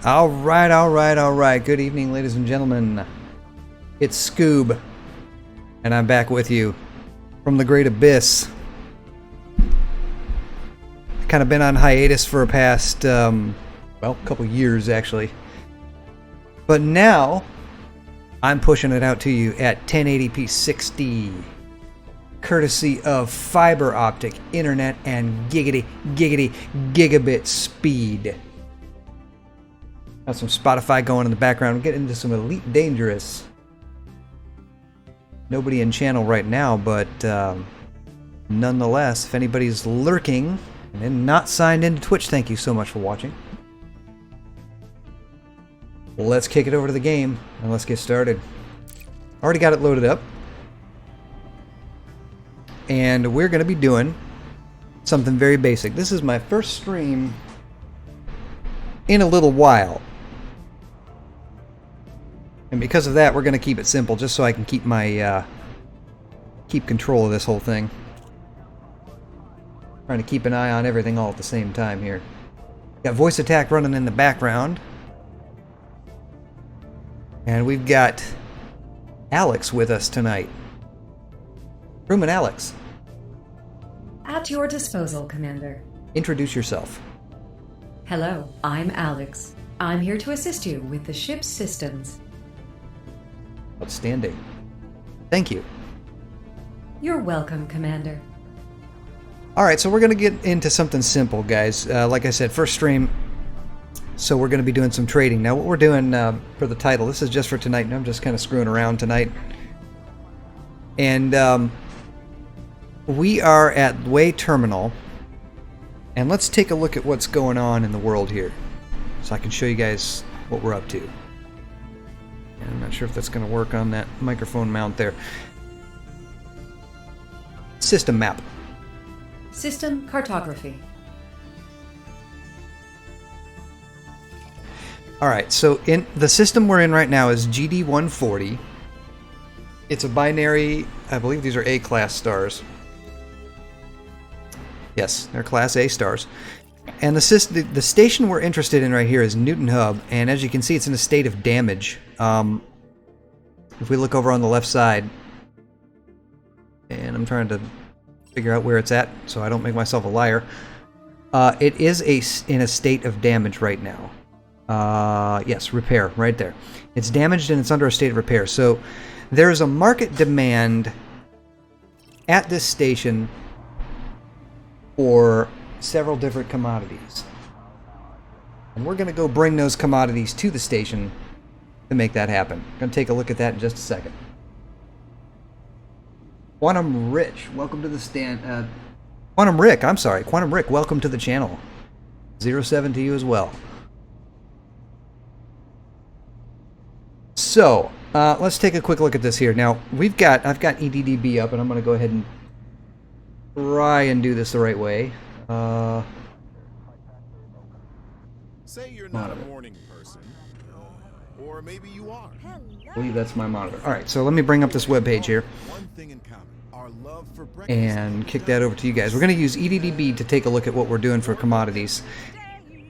All right. Good evening, ladies and gentlemen. It's Scoob, and I'm back with you from the Great Abyss. Kind of been on hiatus for a past, couple years actually. But now, I'm pushing it out to you at 1080p 60, courtesy of fiber optic internet and gigabit speed. Got some Spotify going in the background. We're getting into some Elite Dangerous. Nobody in channel right now, but nonetheless, if anybody's lurking and not signed into Twitch, thank you so much for watching. Let's kick it over to the game and let's get started. Already got it loaded up. And we're going to be doing something very basic. This is my first stream in a little while. And because of that, we're going to keep it simple, just so I can keep my keep control of this whole thing. Trying to keep an eye on everything all at the same time here. Got voice attack running in the background. And we've got Alex with us tonight. Crewman Alex. At your disposal, Commander. Introduce yourself. Hello, I'm Alex. I'm here to assist you with the ship's systems. Outstanding. Thank you. You're welcome, Commander. Alright, so we're going to get into something simple, guys. Like I said, first stream, so we're going to be doing some trading. Now, what we're doing for the title, this is just for tonight, and I'm just kind of screwing around tonight. And we are at Way Terminal, and let's take a look at what's going on in the world here, so I can show you guys what we're up to. And I'm not sure if that's going to work on that microphone mount there. System map. System cartography. Alright, so in the system we're in right now is GD-140. It's a binary, I believe these are A-class stars. Yes, they're Class A stars. And the station we're interested in right here is Newton Hub, and as you can see, it's in a state of damage. If we look over on the left side, and I'm trying to figure out where it's at so I don't make myself a liar, it is in a state of damage right now. Yes, repair, right there. It's damaged and it's under a state of repair. So there is a market demand at this station for several different commodities. And we're going to go bring those commodities to the station to make that happen. Going to take a look at that in just a second. Quantum Rich, welcome to the stand. Quantum Rick, welcome to the channel. 07 to you as well. So, let's take a quick look at this here. Now, I've got EDDB up, and I'm going to go ahead and try and do this the right way. Say you're not a morning person, or maybe you are. I believe that's my monitor. Alright, so let me bring up this webpage here and kick that over to you guys. We're going to use EDDB to take a look at what we're doing for commodities.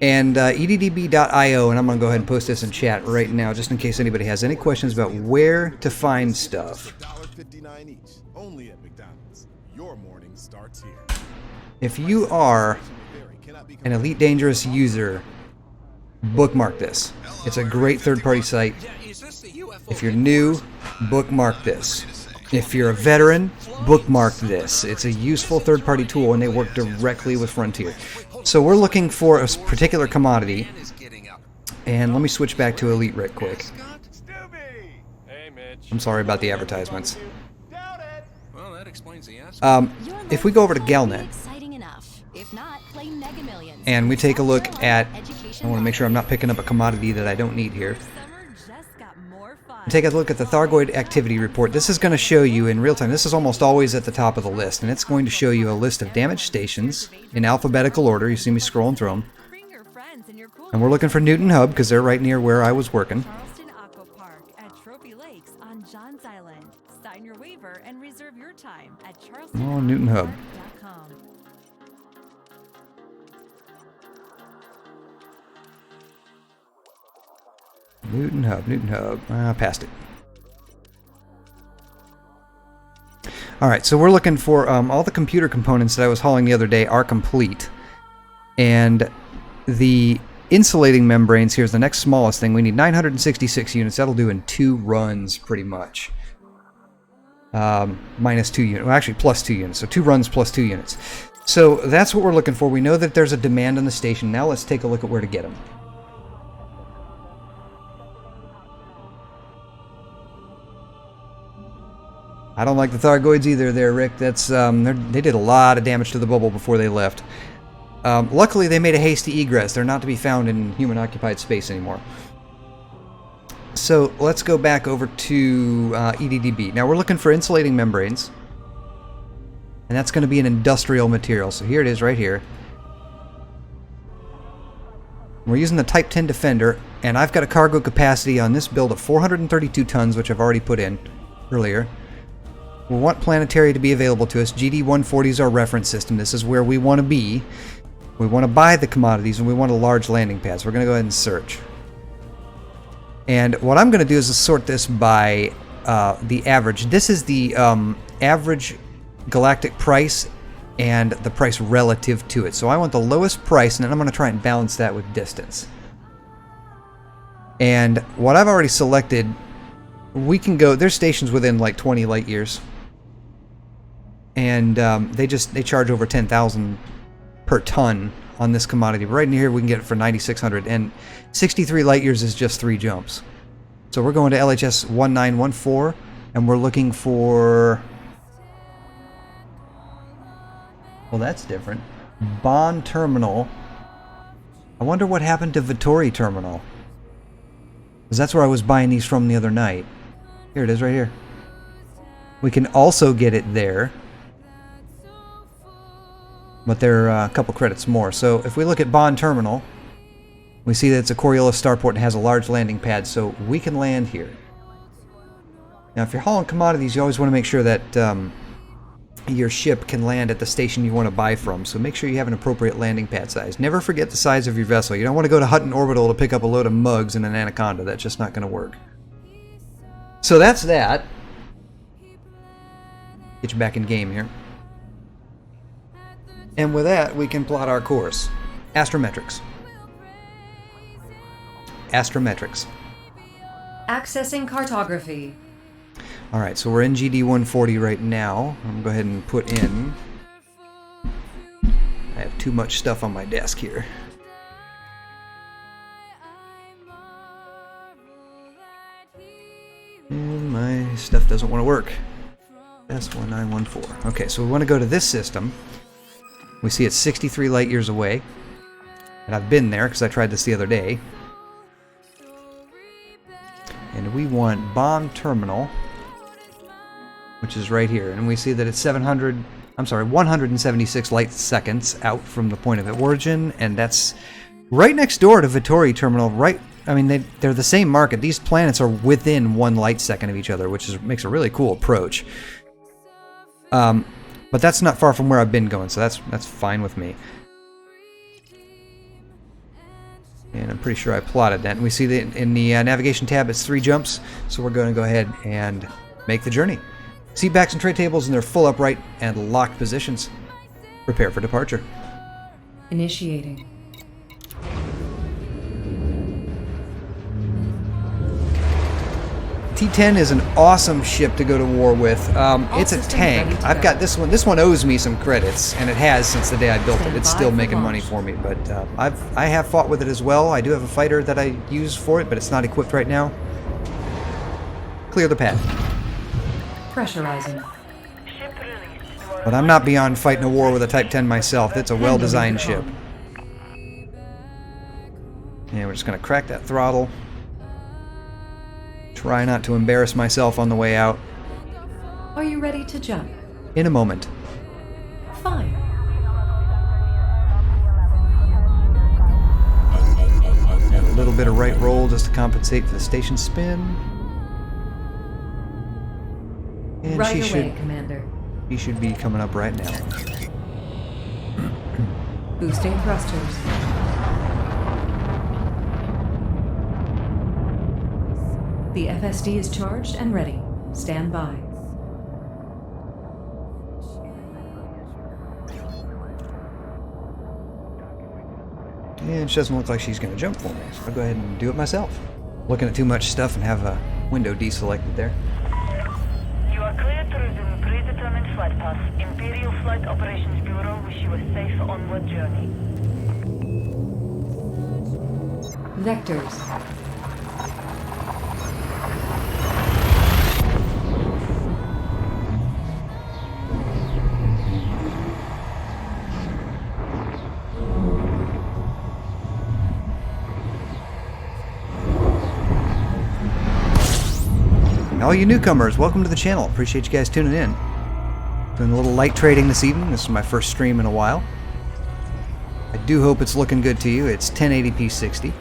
And EDDB.io, and I'm going to go ahead and post this in chat right now, just in case anybody has any questions about where to find stuff. $1.59 each, only at McDonald's. Your morning starts here. If you are an Elite Dangerous user, bookmark this. It's a great third-party site. If you're new, bookmark this. If you're a veteran, bookmark this. It's a useful third-party tool, and they work directly with Frontier. So we're looking for a particular commodity, and let me switch back to Elite Rick quick. I'm sorry about the advertisements. If we go over to Galnet, and we take a look at, I want to make sure I'm not picking up a commodity that I don't need here. Take a look at the Thargoid Activity Report. This is going to show you in real time. This is almost always at the top of the list, and it's going to show you a list of damaged stations in alphabetical order. You see me scrolling through them. And we're looking for Newton Hub because they're right near where I was working. Oh, Newton Hub. Newton Hub, Newton Hub. Passed it. Alright, so we're looking for all the computer components that I was hauling the other day are complete. And the insulating membranes, here's the next smallest thing. We need 966 units. That'll do in 2 runs, pretty much. Minus 2 units. Well, actually, plus 2 units. So 2 runs plus 2 units. So that's what we're looking for. We know that there's a demand on the station. Now let's take a look at where to get them. I don't like the Thargoids either there, Rick. That's they did a lot of damage to the bubble before they left. Luckily, they made a hasty egress. They're not to be found in human-occupied space anymore. So let's go back over to EDDB. Now we're looking for insulating membranes. And that's going to be an industrial material. So here it is right here. We're using the Type 10 Defender. And I've got a cargo capacity on this build of 432 tons, which I've already put in earlier. We want planetary to be available to us. GD-140 is our reference system. This is where we want to be. We want to buy the commodities, and we want a large landing pad. So we're going to go ahead and search. And what I'm going to do is sort this by the average. This is the average galactic price and the price relative to it. So I want the lowest price, and then I'm going to try and balance that with distance. And what I've already selected, we can go... There's stations within like 20 light years. And they charge over 10,000 per ton on this commodity. But right in here we can get it for 9,600, and 63 light years is just 3 jumps. So we're going to LHS 1914, and we're looking for... Well, that's different. Bond Terminal. I wonder what happened to Vittori Terminal. Because that's where I was buying these from the other night. Here it is right here. We can also get it there. But they're a couple credits more. So if we look at Bond Terminal, we see that it's a Coriolis starport and has a large landing pad, so we can land here. Now if you're hauling commodities, you always want to make sure that your ship can land at the station you want to buy from, so make sure you have an appropriate landing pad size. Never forget the size of your vessel. You don't want to go to Hutton Orbital to pick up a load of mugs and an Anaconda. That's just not going to work. So that's that. Get you back in game here. And with that, we can plot our course. Astrometrics. Astrometrics. Accessing cartography. Alright, so we're in GD-140 right now. I'm going to go ahead and put in... I have too much stuff on my desk here. And my stuff doesn't want to work. S1914. Okay, so we want to go to this system. We see it's 63 light years away. And I've been there because I tried this the other day. And we want Bomb Terminal, which is right here. And we see that it's 176 light seconds out from the point of origin. And that's right next door to Vittori Terminal. Right, I mean, they're the same market. These planets are within 1 light second of each other, which makes a really cool approach. But that's not far from where I've been going, so that's fine with me. And I'm pretty sure I plotted that. And we see that in the navigation tab, it's 3 jumps, so we're going to go ahead and make the journey. Seat backs and tray tables in their full upright and locked positions. Prepare for departure. Initiating. T-10 is an awesome ship to go to war with. It's a tank. I've got this one. This one owes me some credits, and it has since the day I built it. It's still making money for me, but I have fought with it as well. I do have a fighter that I use for it, but it's not equipped right now. Clear the path. Pressurizing. But I'm not beyond fighting a war with a Type 10 myself. It's a well-designed ship. And we're just going to crack that throttle. Try not to embarrass myself on the way out. Are you ready to jump? In a moment. Fine. And a little bit of right roll just to compensate for the station spin. And Right away, Commander. She should be coming up right now. Boosting thrusters. The FSD is charged and ready. Stand by. And she doesn't look like she's going to jump for me, so I'll go ahead and do it myself. Looking at too much stuff and have a window deselected there. You are cleared to resume predetermined flight path. Imperial Flight Operations Bureau wish you a safe onward journey. Vectors. All you newcomers, welcome to the channel. Appreciate you guys tuning in. Doing a little light trading this evening. This is my first stream in a while. I do hope it's looking good to you. It's 1080p 60.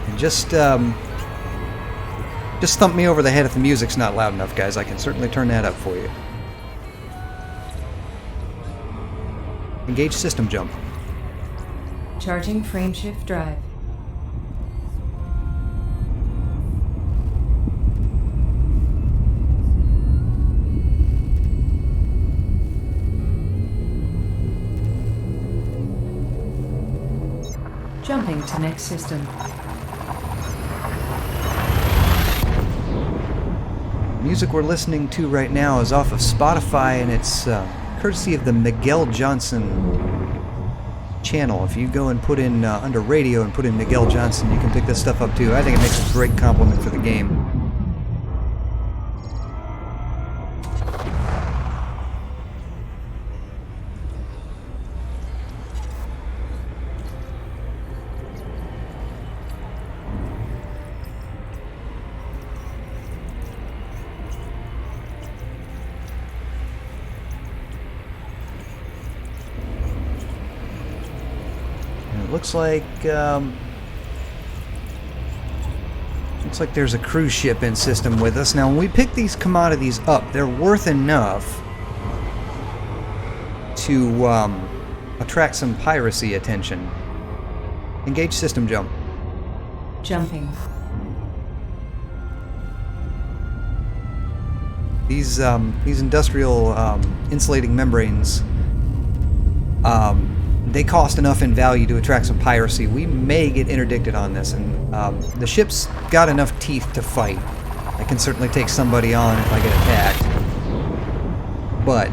And just thump me over the head if the music's not loud enough, guys. I can certainly turn that up for you. Engage system jump. Charging frameshift drive. Jumping to next system. Music we're listening to right now is off of Spotify, and it's courtesy of the Miguel Johnson channel. If you go and put in under radio and put in Miguel Johnson, you can pick this stuff up too. I think it makes a great compliment for the game. Looks like there's a cruise ship in system with us. Now, when we pick these commodities up, they're worth enough to attract some piracy attention. Engage system jump. Jumping. These industrial insulating membranes, they cost enough in value to attract some piracy. We may get interdicted on this, and the ship's got enough teeth to fight. I can certainly take somebody on if I get attacked, but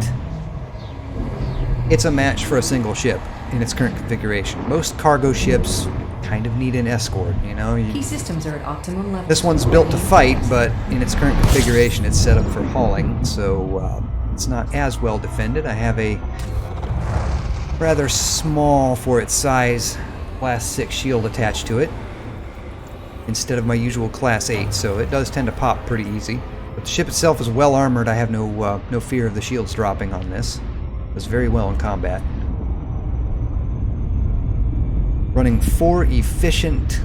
it's a match for a single ship in its current configuration. Most cargo ships kind of need an escort, you know? Key systems are at optimum level. This one's built to fight, but in its current configuration it's set up for hauling, so it's not as well defended. I have a rather small for its size Class 6 shield attached to it instead of my usual Class 8, so it does tend to pop pretty easy. But the ship itself is well armored. I have no fear of the shields dropping on this. It does very well in combat. Running 4 efficient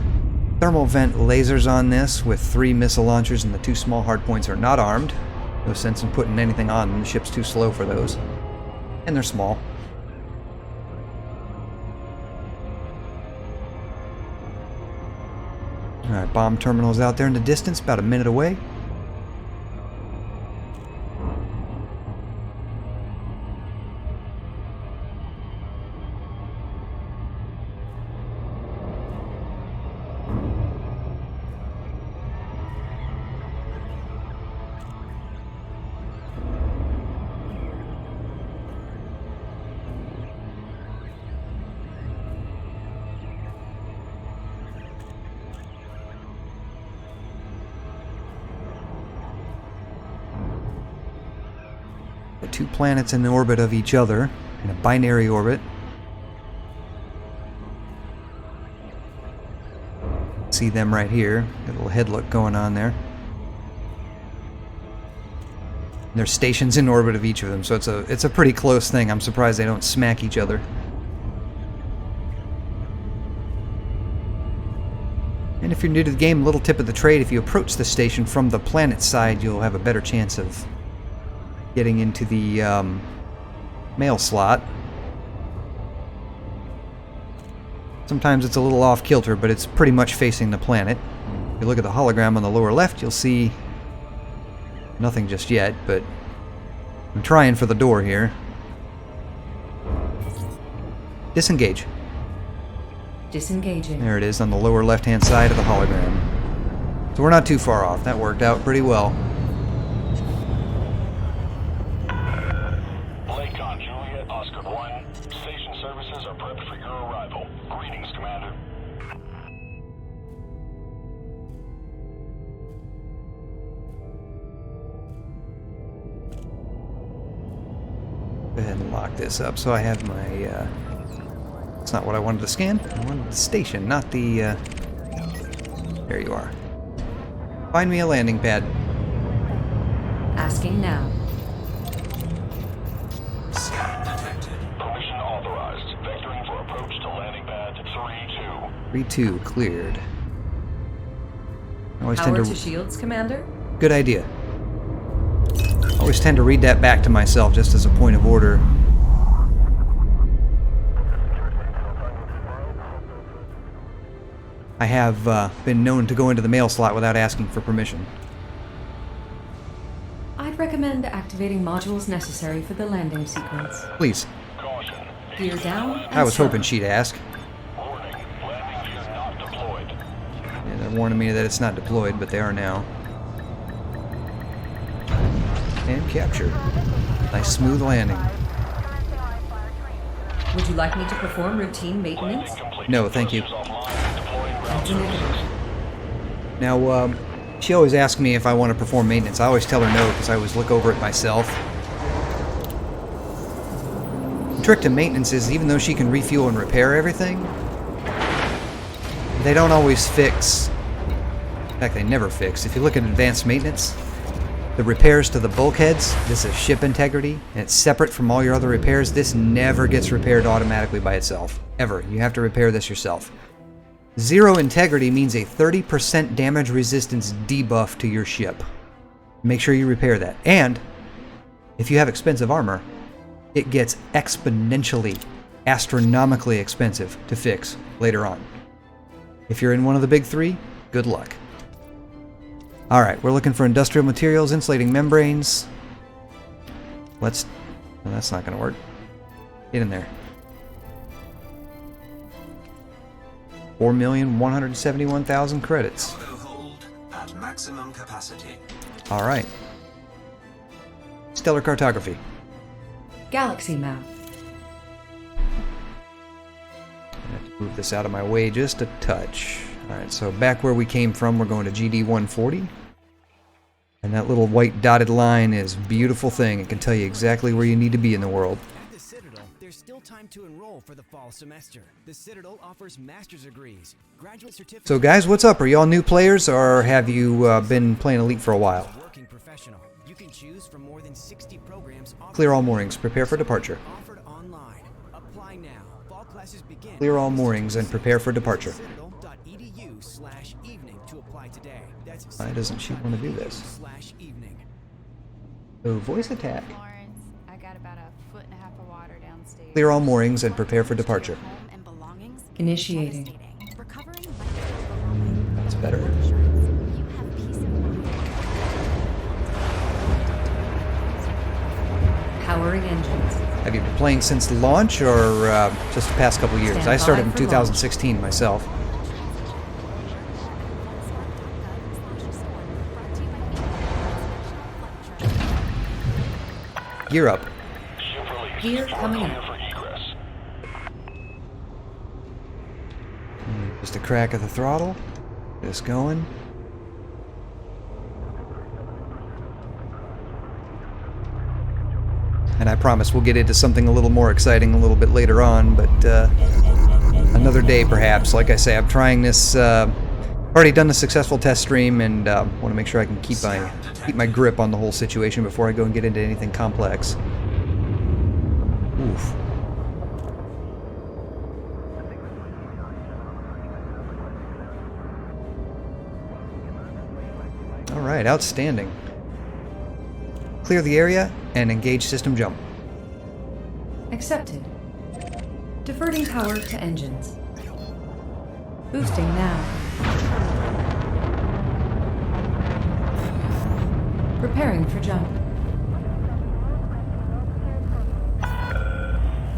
thermal vent lasers on this with 3 missile launchers, and the 2 small hardpoints are not armed. No sense in putting anything on them. The ship's too slow for those. And they're small. Alright, bomb terminal's out there in the distance, about a minute away. The 2 planets in the orbit of each other, in a binary orbit. See them right here. Got a little head look going on there. And there's stations in orbit of each of them, so it's a pretty close thing. I'm surprised they don't smack each other. And if you're new to the game, little tip of the trade, if you approach the station from the planet side, you'll have a better chance of getting into the mail slot. Sometimes it's a little off kilter, but it's pretty much facing the planet. If you look at the hologram on the lower left, you'll see nothing just yet, but I'm trying for the door here. Disengage. Disengaging. There it is on the lower left-hand side of the hologram. So we're not too far off. That worked out pretty well. Lakon Juliet Oscar 1. Station services are prepped for your arrival. Greetings, Commander. Go ahead and lock this up so I have my... That's not what I wanted to scan. I wanted the station, not the... There you are. Find me a landing pad. Asking now. Permission authorized. Vectoring for approach to landing pad 3-2. 3-2, cleared. I always Power tend to shields, Commander. Good idea. I always tend to read that back to myself just as a point of order. I have been known to go into the mail slot without asking for permission. I'd recommend activating modules necessary for the landing sequence. Please. Caution. Gear down. And I was start. hoping she'd ask. Warning. Landing gear not deployed. Yeah, they're warning me that it's not deployed, but they are now. And capture. Nice smooth landing. Would you like me to perform routine maintenance? No, thank you. Offline. Deploying ground Negative. Now, she always asks me if I want to perform maintenance. I always tell her no, because I always look over it myself. The trick to maintenance is, even though she can refuel and repair everything, they don't always fix. In fact, they never fix. If you look at advanced maintenance, the repairs to the bulkheads, this is ship integrity, and it's separate from all your other repairs. This never gets repaired automatically by itself. Ever. You have to repair this yourself. Zero integrity means a 30% damage resistance debuff to your ship. Make sure you repair that. And if you have expensive armor, it gets exponentially, astronomically expensive to fix later on. If you're in one of the big three, good luck. Alright, we're looking for industrial materials, insulating membranes. Let's... well, that's not going to work. Get in there. 4,171,000 credits. Hold at maximum capacity. Alright. Stellar cartography. Galaxy map. I have to move this out of my way just a touch. Alright, so back where we came from, we're going to GD 140. And that little white dotted line is a beautiful thing. It can tell you exactly where you need to be in the world. At the Citadel, there's still time to enroll for the fall semester. The Citadel offers master's degrees, graduate certificates. So guys, what's up? Are y'all new players, or have you been playing Elite for a while? Working professional. You can choose from more than 60 programs offered. Clear all moorings. Prepare for departure. Offered online. Apply now. Fall classes begin. Clear all moorings and prepare for departure. Citadel.edu/evening to apply today. That's Why doesn't she want to do this? Citadel.edu/evening. Oh, voice attack. Lawrence, I got about a foot and a half of water downstairs. Clear all moorings and prepare for departure. Home and belongings. Initiating. Devastating. Recovering like That's better. you have peace of mind. Powering engines. Have you been playing since the launch, or just the past couple years? Stand I started by in for 2016 myself. Gear up. Ship release. Gear You are coming clear up. for egress. Just a crack of the throttle. Get us going. And I promise we'll get into something a little more exciting a little bit later on, but another day perhaps. Like I say, I'm trying this. Already done a successful test stream, and want to make sure I can keep my grip on the whole situation before I go and get into anything complex. Oof. All right, outstanding. Clear the area and engage system jump. Accepted. Diverting power to engines. Boosting now. Preparing for jump.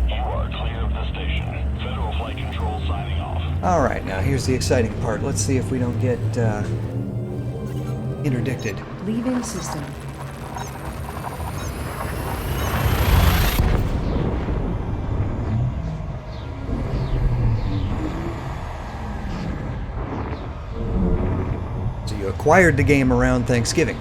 You are clear of the station. Federal Flight Control signing off. Alright, now here's the exciting part. Let's see if we don't get interdicted. Leaving system. So you acquired the game around Thanksgiving.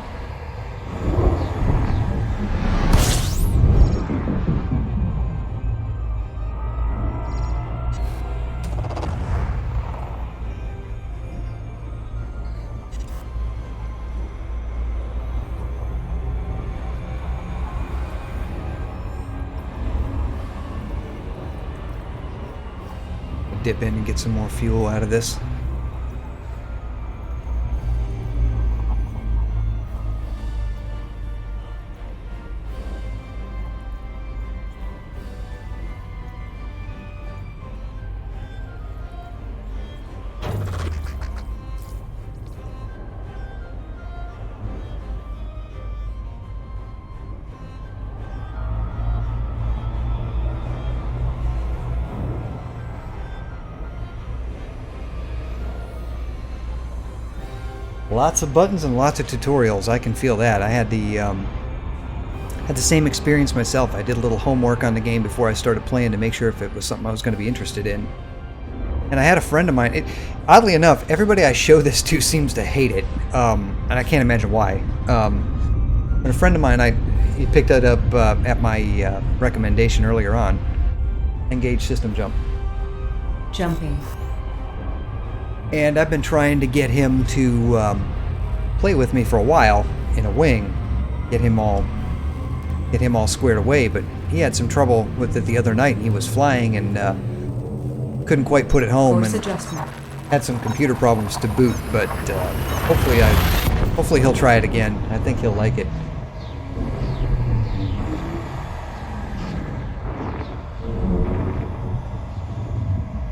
Dip in and get some more fuel out of this. Lots of buttons and lots of tutorials. I can feel that. I had the same experience myself. I did a little homework on the game before I started playing to make sure if it was something I was going to be interested in. And I had a friend of mine. Oddly enough, everybody I show this to seems to hate it, and I can't imagine why. But a friend of mine, he picked it up at my recommendation earlier on. Engage system jump. Jumping. And I've been trying to get him to play with me for a while in a wing, get him all squared away. But he had some trouble with it the other night, and he was flying and couldn't quite put it home, Course and adjustment. had some computer problems to boot. But hopefully he'll try it again. I think he'll like it.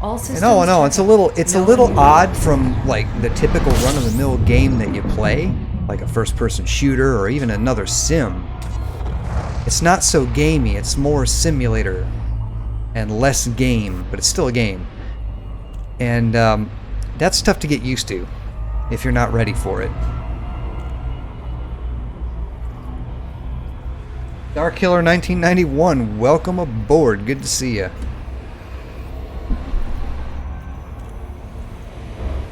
All systems. And no, it's a little odd from like the typical run-of-the-mill game that you play, like a first-person shooter or even another sim. It's not so gamey. It's more simulator and less game, but it's still a game. And that's tough to get used to if you're not ready for it. Dark Killer 1991, welcome aboard. Good to see you.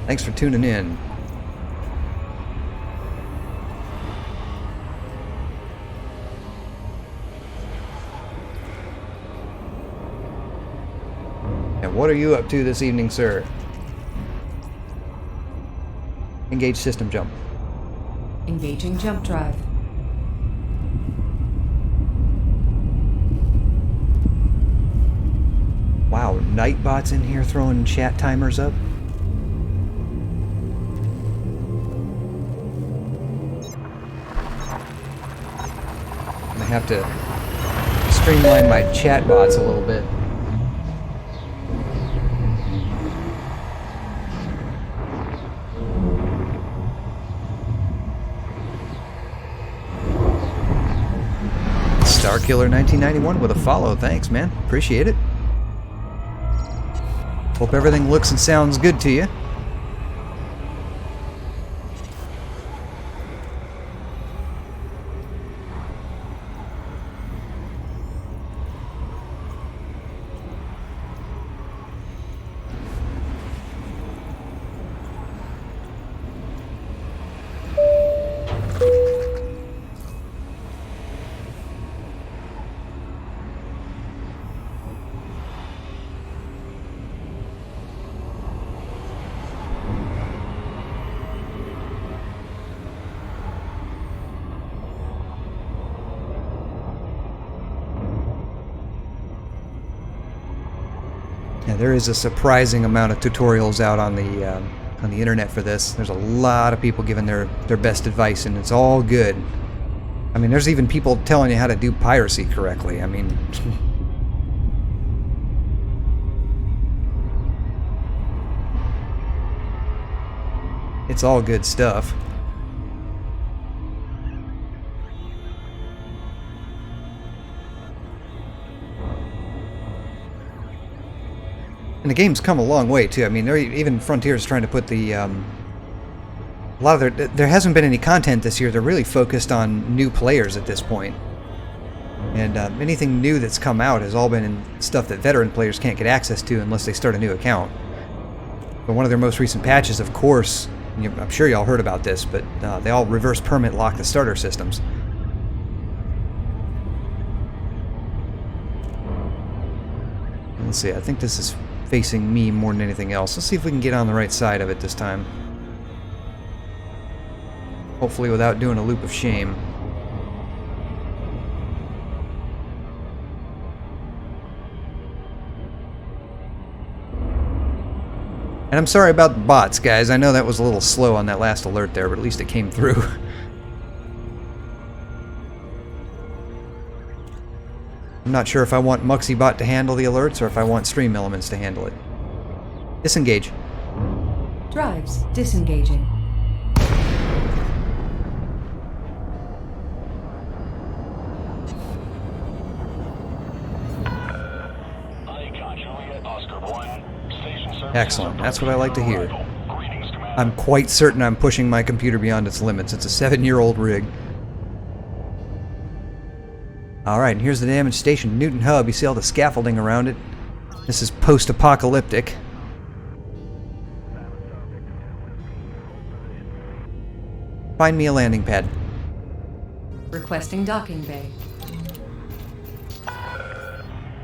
Thanks for tuning in. And what are you up to this evening, sir? Engage system jump. Engaging jump drive. Wow, Nightbot's in here throwing chat timers up. I have to streamline my chat bots a little bit. Starkiller 1991 with a follow. Thanks, man. Appreciate it. Hope everything looks and sounds good to you. Yeah, there is a surprising amount of tutorials out on the internet for this. There's a lot of people giving their best advice, and it's all good. I mean, there's even people telling you how to do piracy correctly. I mean... It's all good stuff. And the game's come a long way too. I mean, even Frontier's trying to put the a lot of there hasn't been any content this year. They're really focused on new players at this point. And anything new that's come out has all been in stuff that veteran players can't get access to unless they start a new account. But one of their most recent patches, of course, I'm sure y'all heard about this, but they all reverse permit lock the starter systems. Let's see, I think this is facing me more than anything else. Let's see if we can get on the right side of it this time. Hopefully without doing a loop of shame. And I'm sorry about the bots, guys. I know that was a little slow on that last alert there, but at least it came through. I'm not sure if I want MuxieBot to handle the alerts or if I want Stream Elements to handle it. Disengage. Drives disengaging. I got Juliet Oscar 1. Station services Excellent. That's what I like to hear. Greetings, Commander. I'm quite certain I'm pushing my computer beyond its limits. It's a 7-year-old rig. Alright, and here's the damaged station. Newton Hub. You see all the scaffolding around it? This is post-apocalyptic. Find me a landing pad. Requesting docking bay.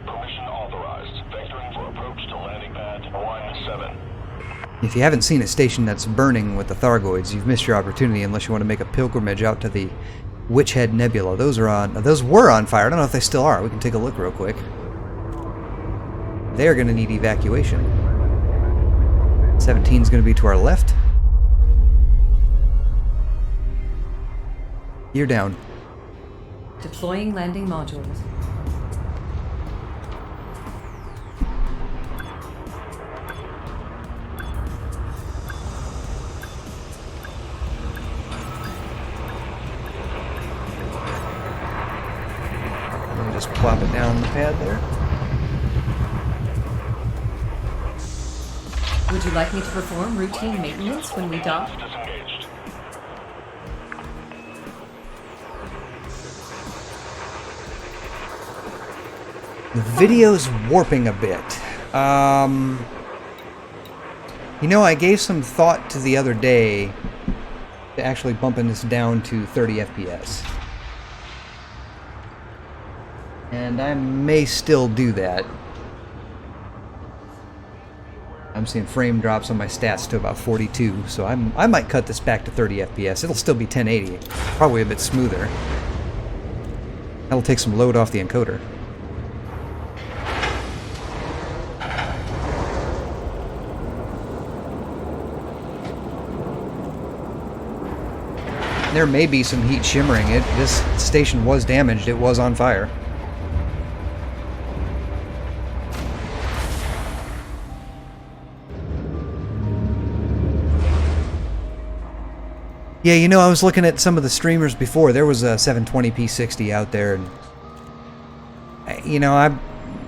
Permission authorized. Vectoring for approach to landing pad 17. If you haven't seen a station that's burning with the Thargoids, you've missed your opportunity unless you want to make a pilgrimage out to the Witchhead Nebula. Those were on fire. I don't know if they still are. We can take a look real quick. They're going to need evacuation. 17's going to be to our left. You're down. Deploying landing modules. Let me just plop it down on the pad there. Would you like me to perform routine maintenance when we dock? Disengaged. The video's warping a bit. You know, I gave some thought to the other day to actually bumping this down to 30 FPS. And I may still do that. I'm seeing frame drops on my stats to about 42, so I might cut this back to 30 FPS. It'll still be 1080, probably a bit smoother. That'll take some load off the encoder. There may be some heat shimmering. This station was damaged. It was on fire. Yeah, you know, I was looking at some of the streamers before. There was a 720p 60 out there, and you know,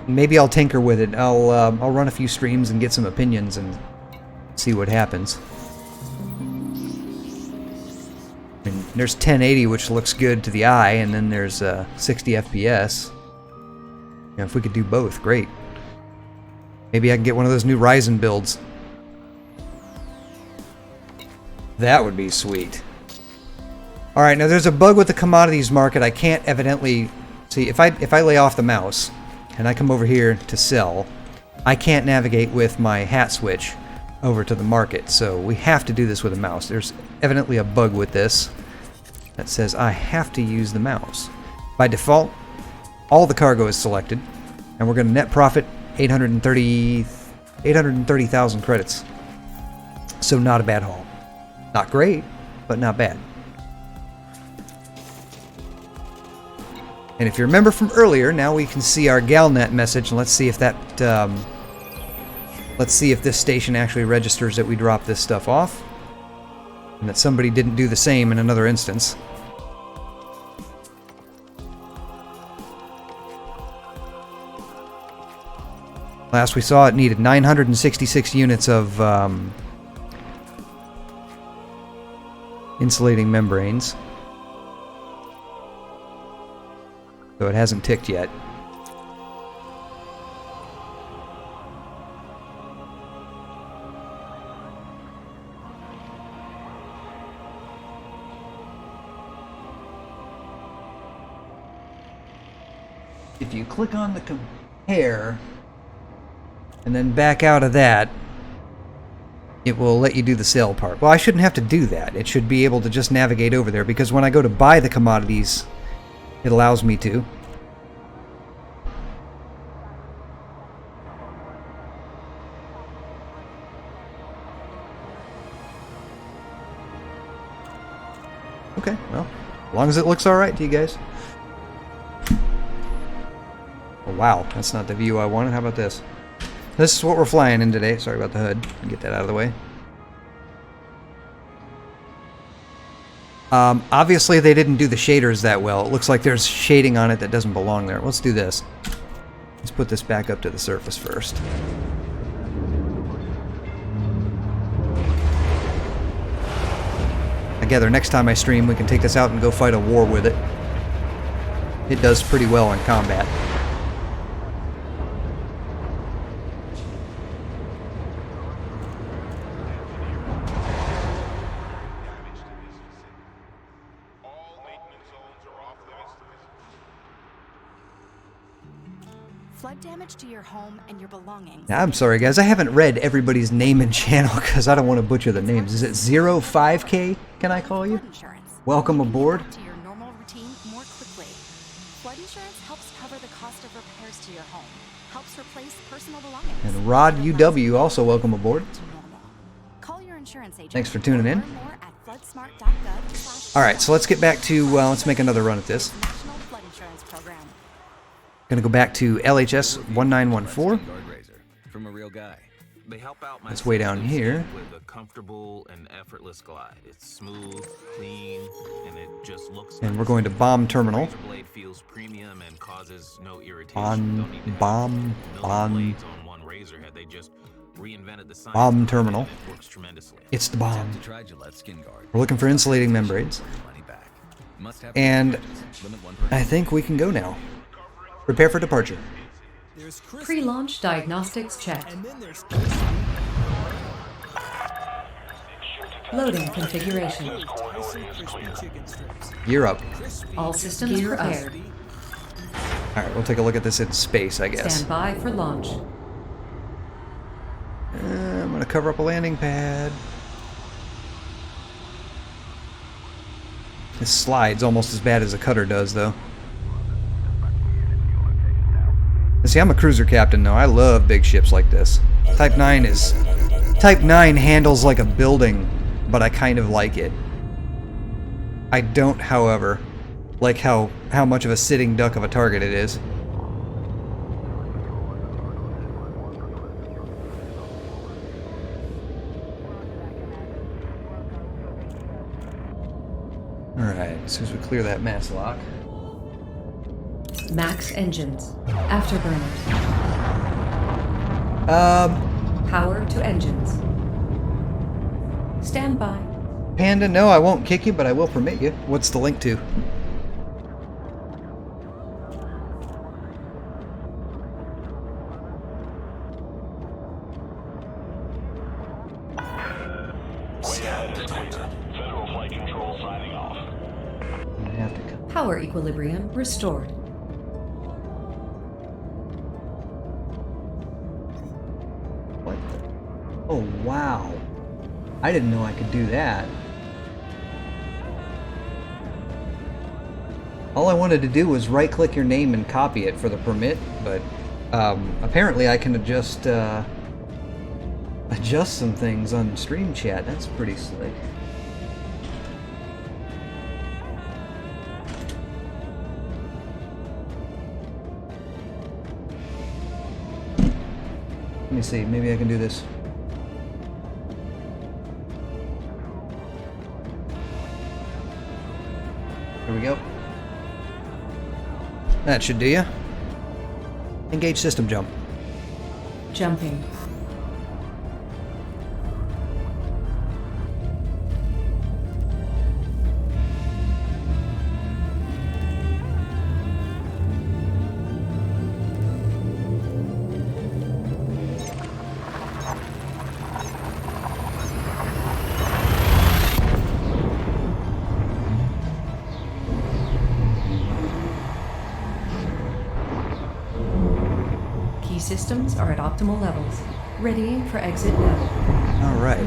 maybe I'll tinker with it. I'll run a few streams and get some opinions and see what happens. And there's 1080, which looks good to the eye, and then there's 60 FPS. You know, if we could do both, great. Maybe I can get one of those new Ryzen builds. That would be sweet. Alright, now there's a bug with the commodities market. I can't evidently see if I lay off the mouse and I come over here to sell, I can't navigate with my hat switch over to the market, so we have to do this with a mouse. There's evidently a bug with this that says I have to use the mouse. By default, all the cargo is selected, and we're going to net profit 830,000 credits. So not a bad haul. Not great, but not bad. And if you remember from earlier, now we can see our Galnet message, and let's see if that let's see if this station actually registers that we drop this stuff off. and that somebody didn't do the same in another instance. Last we saw, it needed 966 units of insulating membranes. So it hasn't ticked yet. If you click on the compare and then back out of that, it will let you do the sale part. Well, I shouldn't have to do that. It should be able to just navigate over there, because when I go to buy the commodities, it allows me to. Okay, well, as long as it looks alright to you guys. Oh, wow, that's not the view I wanted. How about this? This is what we're flying in today. Sorry about the hood. Get that out of the way. Obviously they didn't do the shaders that well. It looks like there's shading on it that doesn't belong there. Let's do this. Let's put this back up to the surface first. I gather next time I stream we can take this out and go fight a war with it. It does pretty well in combat. Flood damage to your home and your belongings. Now, I'm sorry guys, I haven't read everybody's name and channel because I don't want to butcher the names. Is it 05K, can I call you? Welcome aboard. To your normal routine more quickly. Flood insurance helps cover the cost of repairs to your home. Helps replace personal belongings. And Rod UW, also welcome aboard. Call your insurance agent. Thanks for tuning in. Learn more at floodsmart.gov/. Alright, so let's get back to, let's make another run at this. National Flood Insurance Program. Gonna go back to LHS 1914. From a real guy. They help out my It's way down here. with a comfortable and effortless glide. It's smooth, clean, and it just looks. And we're going to bomb terminal. Razor blade feels premium and causes no irritation. On Don't need to have bomb million blades on one razor head. They just reinvented the science bomb behind it, terminal. and it works tremendously. It's the bomb. To try Gillette Skin Guard. We're looking for insulating membranes. Money back. Must have And limit one per I think we can go now. Prepare for departure. Pre-launch diagnostics checked. Loading configuration. Gear up. All systems prepared. Alright, we'll take a look at this in space, I guess. Stand by for launch. I'm gonna cover up a landing pad. This slides almost as bad as a cutter does, though. See, I'm a cruiser captain, though. I love big ships like this. Type 9 handles like a building, but I kind of like it. I don't, however, like how much of a sitting duck of a target it is. Alright, as soon as we clear that mass lock. Max engines. Afterburners. Power to engines. Stand by. Panda, no, I won't kick you, but I will permit you. What's the link to? Federal flight control signing off. I have to come. Power equilibrium restored. What? Oh, wow. I didn't know I could do that. All I wanted to do was right-click your name and copy it for the permit, but apparently I can adjust some things on stream chat. That's pretty slick. Let me see, maybe I can do this. There we go. That should do ya. Engage system jump. Jumping. Key systems are at optimal levels. Readying for exit now. Alright.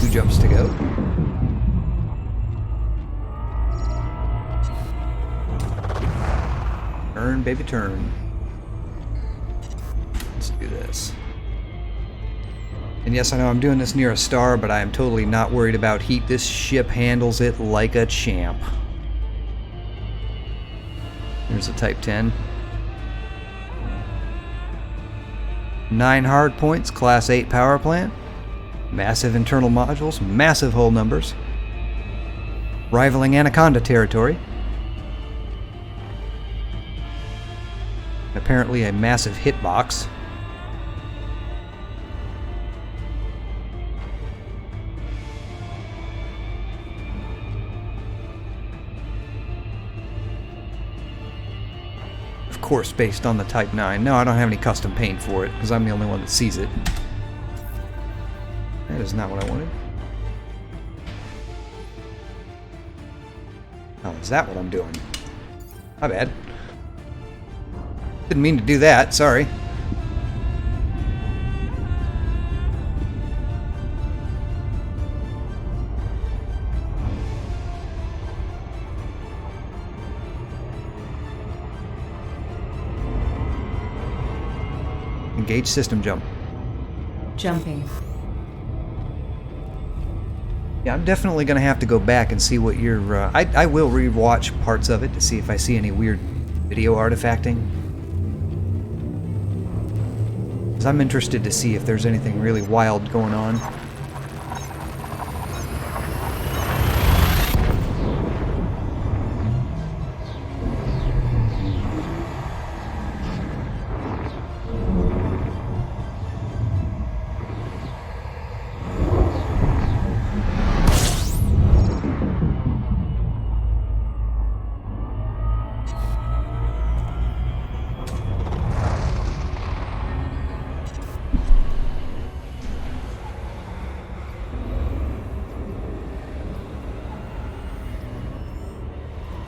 2 jumps to go. Turn, baby, turn. Let's do this. And yes, I know I'm doing this near a star, but I am totally not worried about heat. This ship handles it like a champ. Here's a Type 10. 9 hard points, Class 8 power plant. Massive internal modules, massive hull numbers. Rivaling Anaconda territory. Apparently a massive hitbox. Of course, based on the Type 9. No, I don't have any custom paint for it, because I'm the only one that sees it. That is not what I wanted. Oh, is that what I'm doing? My bad. Didn't mean to do that, sorry. Engage system jump. Jumping. Yeah, I'm definitely going to have to go back and see what your... I will re-watch parts of it to see if I see any weird video artifacting. 'Cause I'm interested to see if there's anything really wild going on.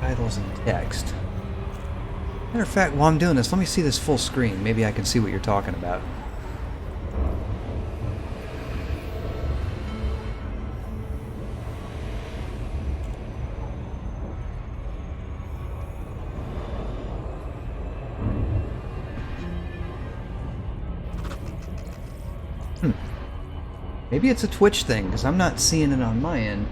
Titles and text. Matter of fact, while I'm doing this, let me see this full screen. Maybe I can see what you're talking about. Maybe it's a Twitch thing, because I'm not seeing it on my end.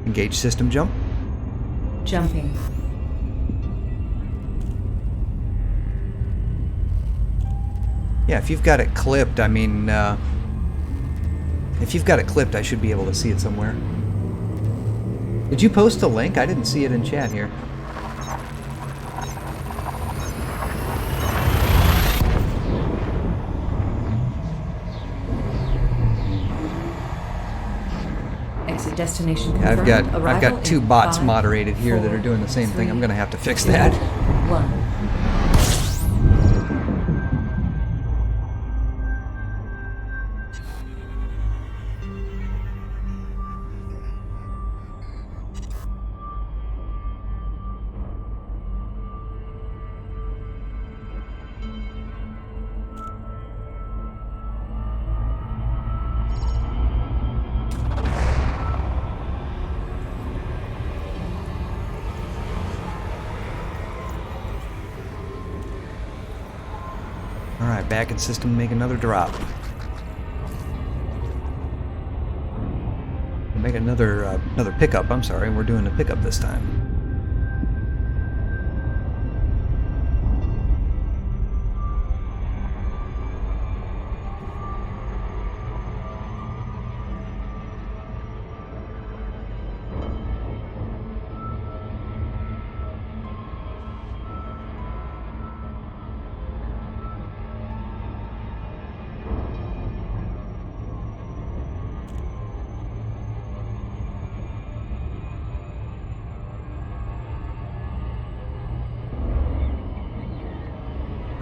Engage system jump. Jumping. Yeah, if you've got it clipped, I mean, if you've got it clipped, I should be able to see it somewhere. Did you post a link? I didn't see it in chat here. Exit destination Yeah, confirmed. I've got Arrival 2 in bots 5, moderated here that are 4, doing the same thing. I'm 3, gonna have to fix 2, that. 1. Alright, back in system, make another drop. Make another pickup, I'm sorry. We're doing a pickup this time.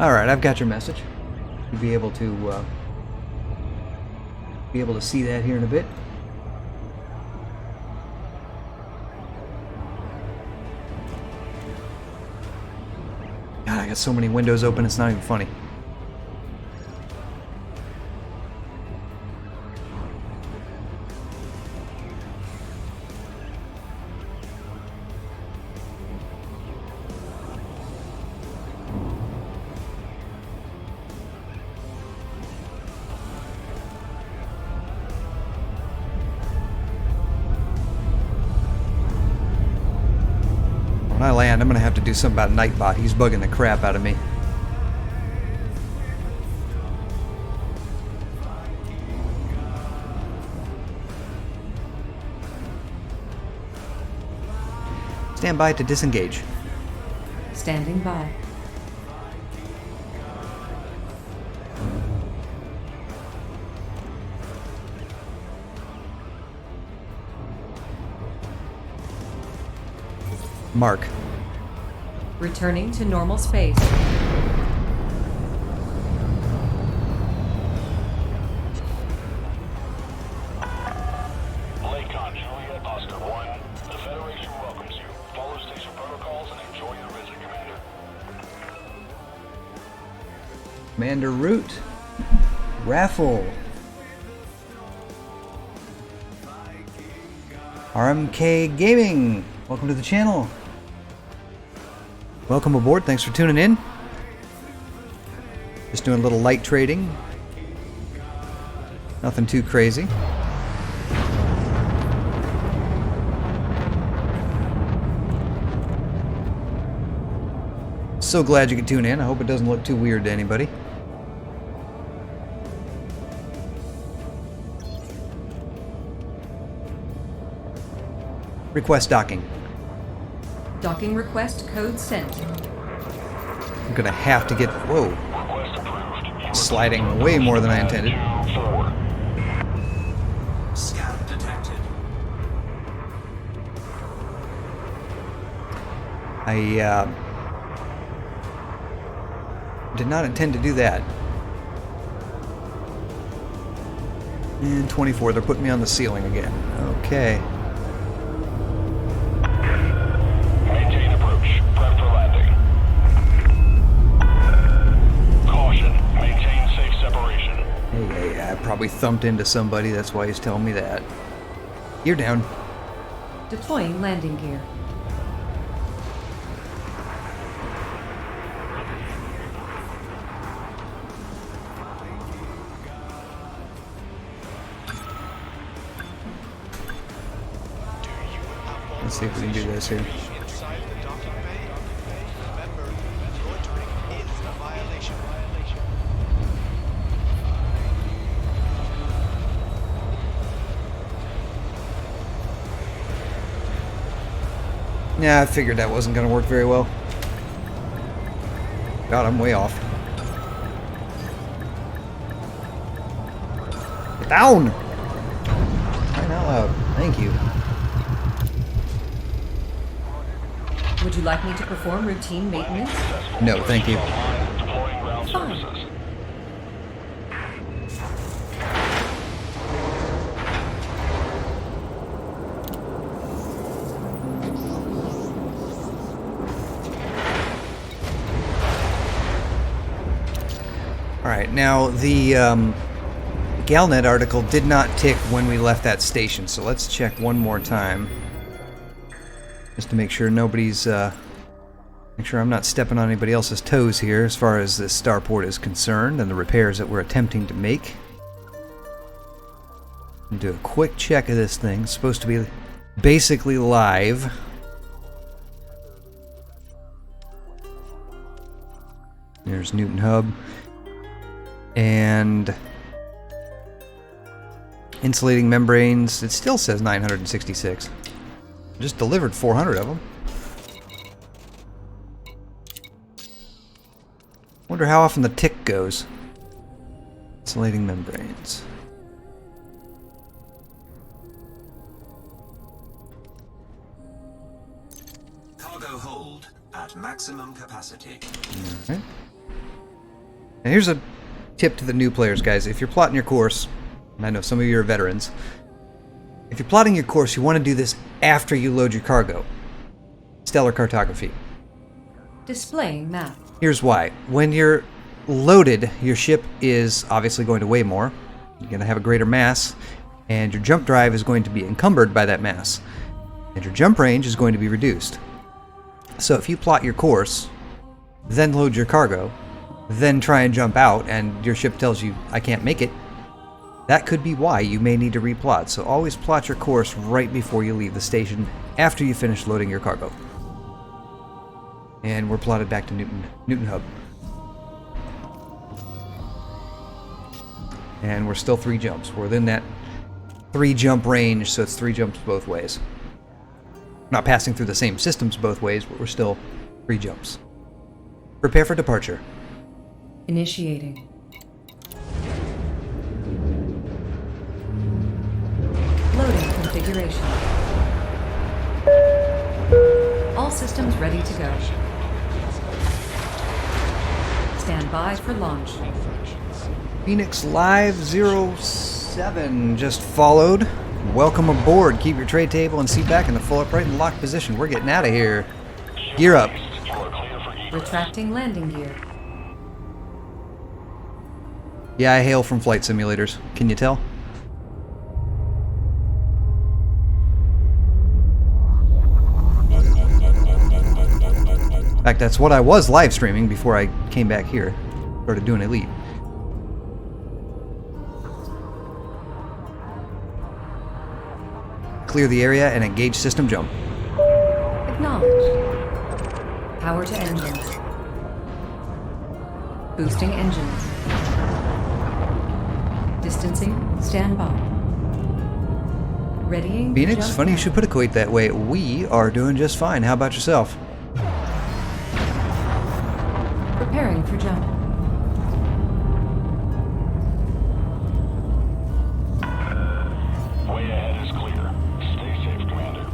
Alright, I've got your message. You'll be able to see that here in a bit. God, I got so many windows open, it's not even funny. When I land, I'm gonna have to do something about Nightbot. He's bugging the crap out of me. Stand by to disengage. Standing by. Mark. Returning to normal space. Lakon, Juliet, Oscar 1. The Federation welcomes you. Follow station protocols and enjoy your visit, Commander. Commander Root. Raffle. RMK Gaming. Welcome to the channel. Welcome aboard. Thanks for tuning in. Just doing a little light trading. Nothing too crazy. So glad you could tune in. I hope it doesn't look too weird to anybody. Request docking. Docking request code sent. I'm gonna have to get... Whoa. Request approved. Sliding way more than I intended. 4. Scan detected. I did not intend to do that. And 24, they're putting me on the ceiling again. Okay. Maintain approach. Prep for landing. Caution. Maintain safe separation. Hey, I probably thumped into somebody, that's why he's telling me that. You're down. Deploying landing gear. Let's see if we can do this here. Yeah, I figured that wasn't going to work very well. God, I'm way off. Get down! Crying out loud. Thank you. Would you like me to perform routine maintenance? No, thank you. Deploying ground Fine. services. Alright, now the Galnet article did not tick when we left that station, so let's check one more time. Just to make sure nobody's, make sure I'm not stepping on anybody else's toes here as far as this starport is concerned and the repairs that we're attempting to make. And do a quick check of this thing. It's supposed to be basically live. There's Newton Hub. And insulating membranes, it still says 966. Just delivered 400 of them. Wonder how often the tick goes. Insulating membranes. Cargo hold at maximum capacity. Okay. Now here's a tip to the new players, guys. If you're plotting your course, and I know some of you are veterans, if you're plotting your course, you want to do this after you load your cargo. Stellar cartography. Displaying map. Here's why. When you're loaded, your ship is obviously going to weigh more. You're going to have a greater mass, and your jump drive is going to be encumbered by that mass. And your jump range is going to be reduced. So if you plot your course, then load your cargo, then try and jump out, and your ship tells you, I can't make it, that could be why you may need to replot. So always plot your course right before you leave the station, after you finish loading your cargo. And we're plotted back to Newton Hub. And we're still 3 jumps. We're within that 3 jump range, so it's 3 jumps both ways. Not passing through the same systems both ways, but we're still 3 jumps. Prepare for departure. Initiating. Loading configuration. All systems ready to go. Stand by for launch. Phoenix Live 07 just followed. Welcome aboard. Keep your tray table and seat back in the full upright and locked position. We're getting out of here. Gear up. Retracting landing gear. Yeah, I hail from flight simulators. Can you tell? In fact, that's what I was live streaming before I came back here. Started doing Elite. Clear the area and engage system jump. Acknowledged. Power to engines. Boosting engines. Distancing. Stand by. Readying. Phoenix, jump funny you down. should put it quite that way. We are doing just fine. How about yourself? Preparing for jump. Way ahead is clear. Stay safe, Commander.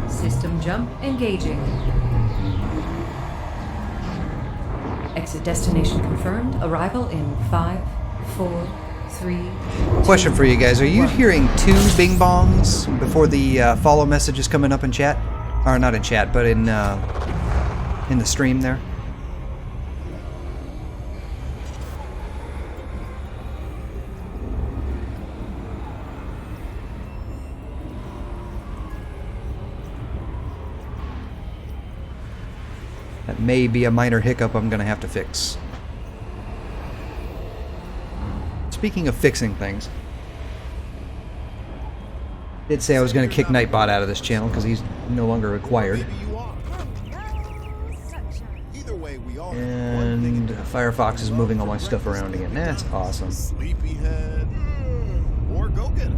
System jump engaging. Exit destination confirmed. Arrival in 5, 4, 3. Question for you guys. Are you 1. hearing 2 bing bongs before the follow message is coming up in chat? Or not in chat, but in the stream there? That may be a minor hiccup I'm going to have to fix. Speaking of fixing things, I did say I was going to kick Nightbot out of this channel because he's no longer required. Maybe you are. Either way, we all have one And thing. Firefox is moving all my stuff around again. That's awesome. Sleepyhead or go-getter.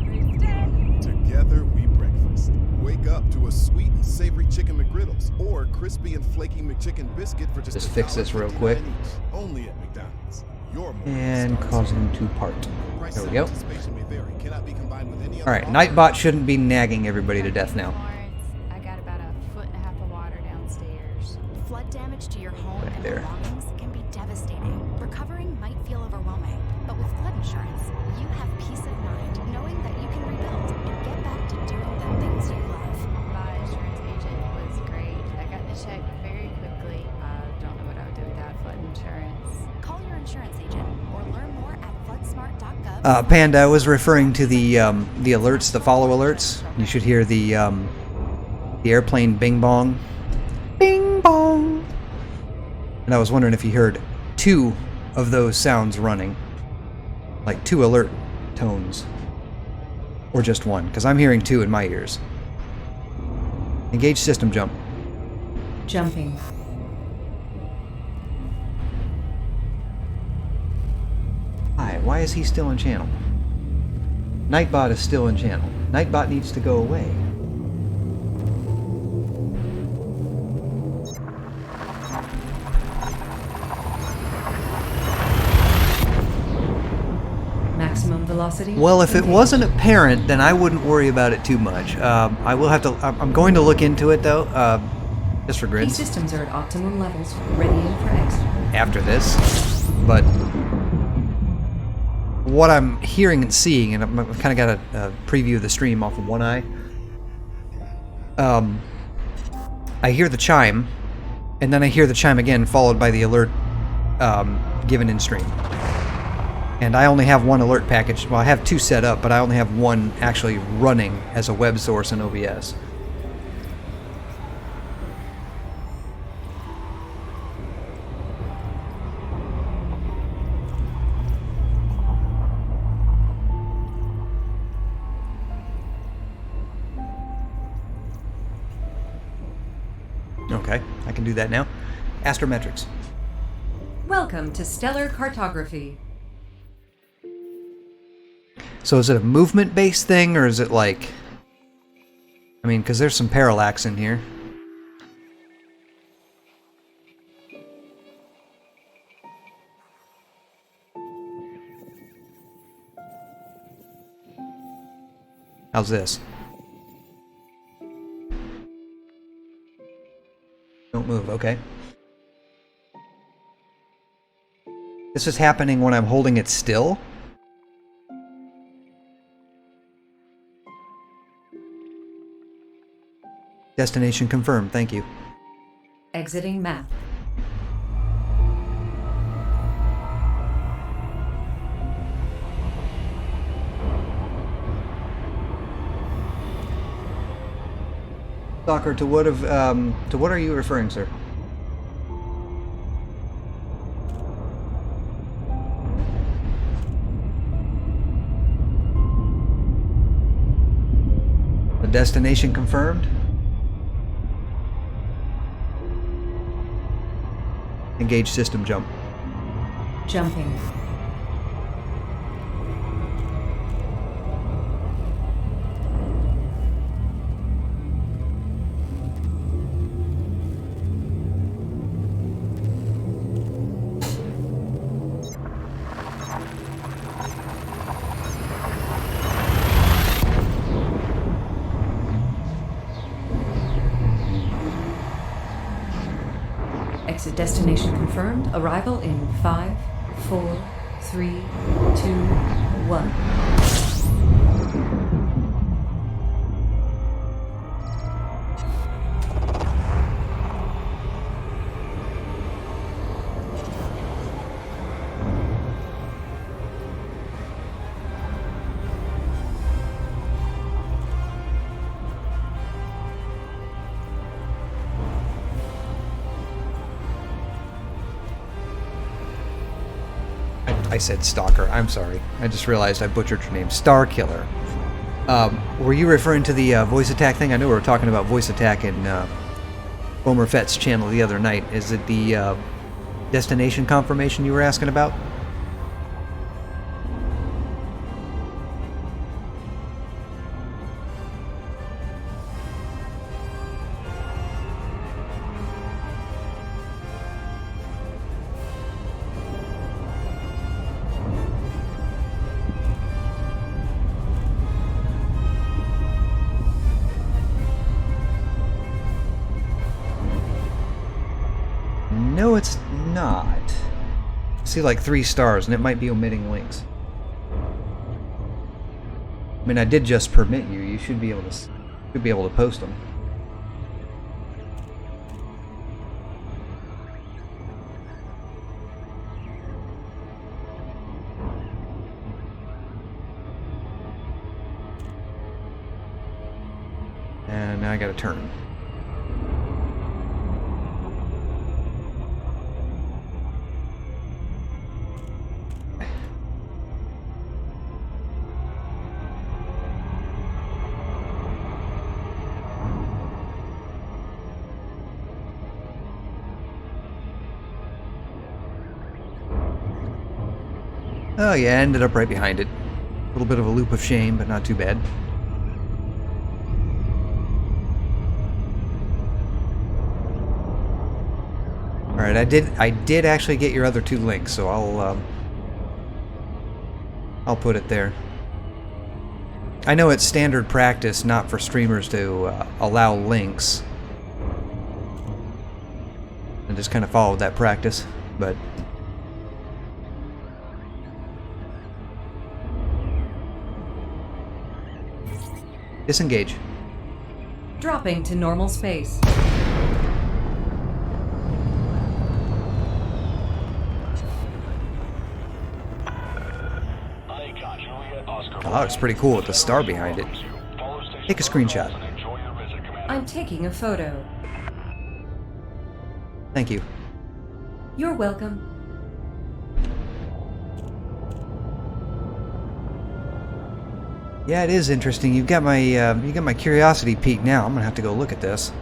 Together we breakfast. Wake up to a sweet and savory chicken McGriddles or crispy and flaky McChicken biscuit for just Fix this real quick. $1.59 each. Only at McDonald's. Your morning And starts cause here. him to part. Price There we and go. participation may vary. Cannot be combined with any other Alright, offer. Nightbot shouldn't be nagging everybody to death now. I got about a foot and a half of water downstairs. Flood damage to your home Right and there. belongings can be devastating. Recovering might feel overwhelming, but with flood insurance, you have peace of mind knowing that you can rebuild and get back to doing the things you love. My insurance agent was great. I got the check very quickly. I don't know what I would do without flood insurance. Call your insurance agent or learn more at floodsmart.gov. Panda was referring to the alerts, the follow alerts. You should hear the airplane bing bong. Bing bong! And I was wondering if you heard 2 of those sounds running. Like 2 alert tones. Or just 1, because I'm hearing 2 in my ears. Engage system jump. Jumping. Hi, why is he still in channel? Nightbot is still in channel. Nightbot needs to go away. Maximum velocity. Well, if it engaged. wasn't apparent, then I wouldn't worry about it too much. I will have to. I'm going to look into it though, just for Key grids systems are at optimum levels, readying for exit. after this. But what I'm hearing and seeing, and I've kind of got a preview of the stream off of one eye. I hear the chime, and then I hear the chime again, followed by the alert given in stream. And I only have one alert package. Well, I have two set up, but I only have one actually running as a web source in OBS. Okay, I can do that now. Astrometrics. Welcome to Stellar Cartography. So is it a movement-based thing, or is it like... I mean, because there's some parallax in here. How's this? Don't move, okay. This is happening when I'm holding it still? Destination confirmed, thank you. Exiting map. Stalker, to what are you referring, sir? The destination confirmed? Engage system jump. Jumping. Exit destination confirmed. Arrival in 5, 4, 3, 2, 1. I said Stalker. I'm sorry. I just realized I butchered your name. Star Killer. Were you referring to the voice attack thing? I know we were talking about voice attack in Homer Fett's channel the other night. Is it the destination confirmation you were asking about? No, it's not. I see like 3 stars, and it might be omitting links. I mean, I did just permit you. You should be able to post them. And now I got to turn. Oh yeah, I ended up right behind it. A little bit of a loop of shame, but not too bad. Alright, I did actually get your other 2 links, so I'll put it there. I know it's standard practice not for streamers to allow links. I just kind of followed that practice, but... Disengage. Dropping to normal space. Oh, that looks pretty cool with the star behind it. Take a screenshot. I'm taking a photo. Thank you. You're welcome. Yeah, it is interesting. You got my curiosity peaked now. I'm gonna have to go look at this.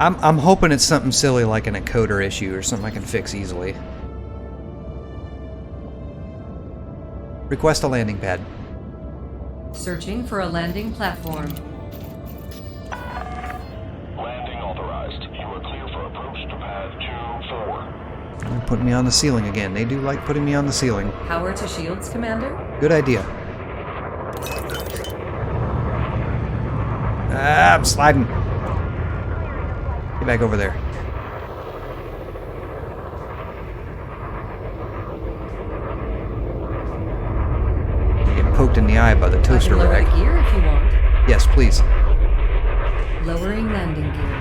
I'm hoping it's something silly like an encoder issue or something I can fix easily. Request a landing pad. Searching for a landing platform. Landing authorized. You are clear for approach to pad 2-4. They're putting me on the ceiling again. They do like putting me on the ceiling. Power to shields, Commander? Good idea. Ah, I'm sliding. Get back over there. Get poked in the eye by the toaster Lower rag. gear if you want. Yes, please. Lowering landing gear.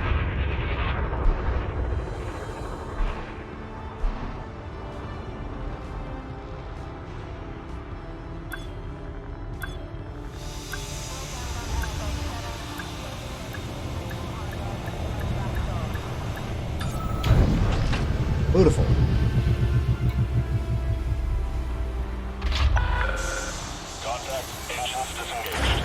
Beautiful. Contact. Engines disengaged.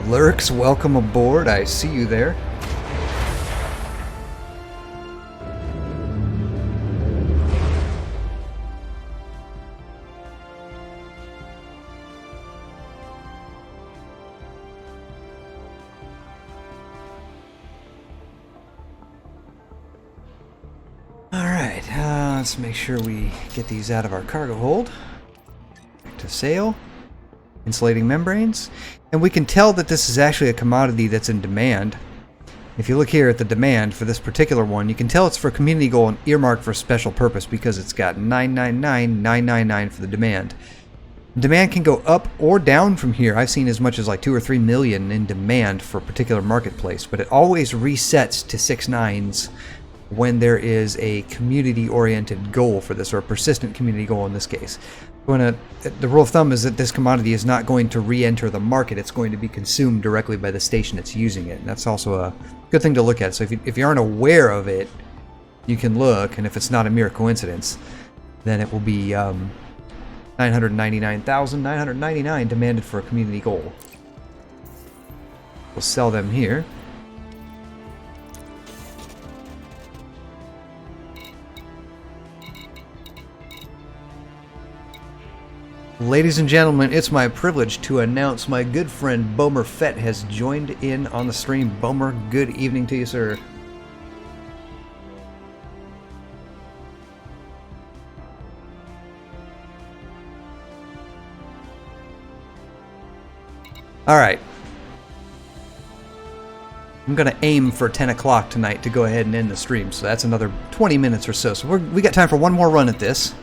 Lurks, welcome aboard. I see you there. Alright, let's make sure we get these out of our cargo hold. Back to sail. Insulating membranes. And we can tell that this is actually a commodity that's in demand. If you look here at the demand for this particular one, you can tell it's for a community goal and earmarked for a special purpose because it's got 999,999 for the demand. Demand can go up or down from here. I've seen as much as like 2 or 3 million in demand for a particular marketplace, but it always resets to 6.9s when there is a community-oriented goal for this, or a persistent community goal in this case. The rule of thumb is that this commodity is not going to re-enter the market. It's going to be consumed directly by the station that's using it. And that's also a good thing to look at. So if you aren't aware of it, you can look, and if it's not a mere coincidence, then it will be 999,999 demanded for a community goal. We'll sell them here. Ladies and gentlemen, it's my privilege to announce my good friend Bomer Fett has joined in on the stream. Bomer, good evening to you, sir. Alright. I'm going to aim for 10 o'clock tonight to go ahead and end the stream, so that's another 20 minutes or so. So we got time for one more run at this.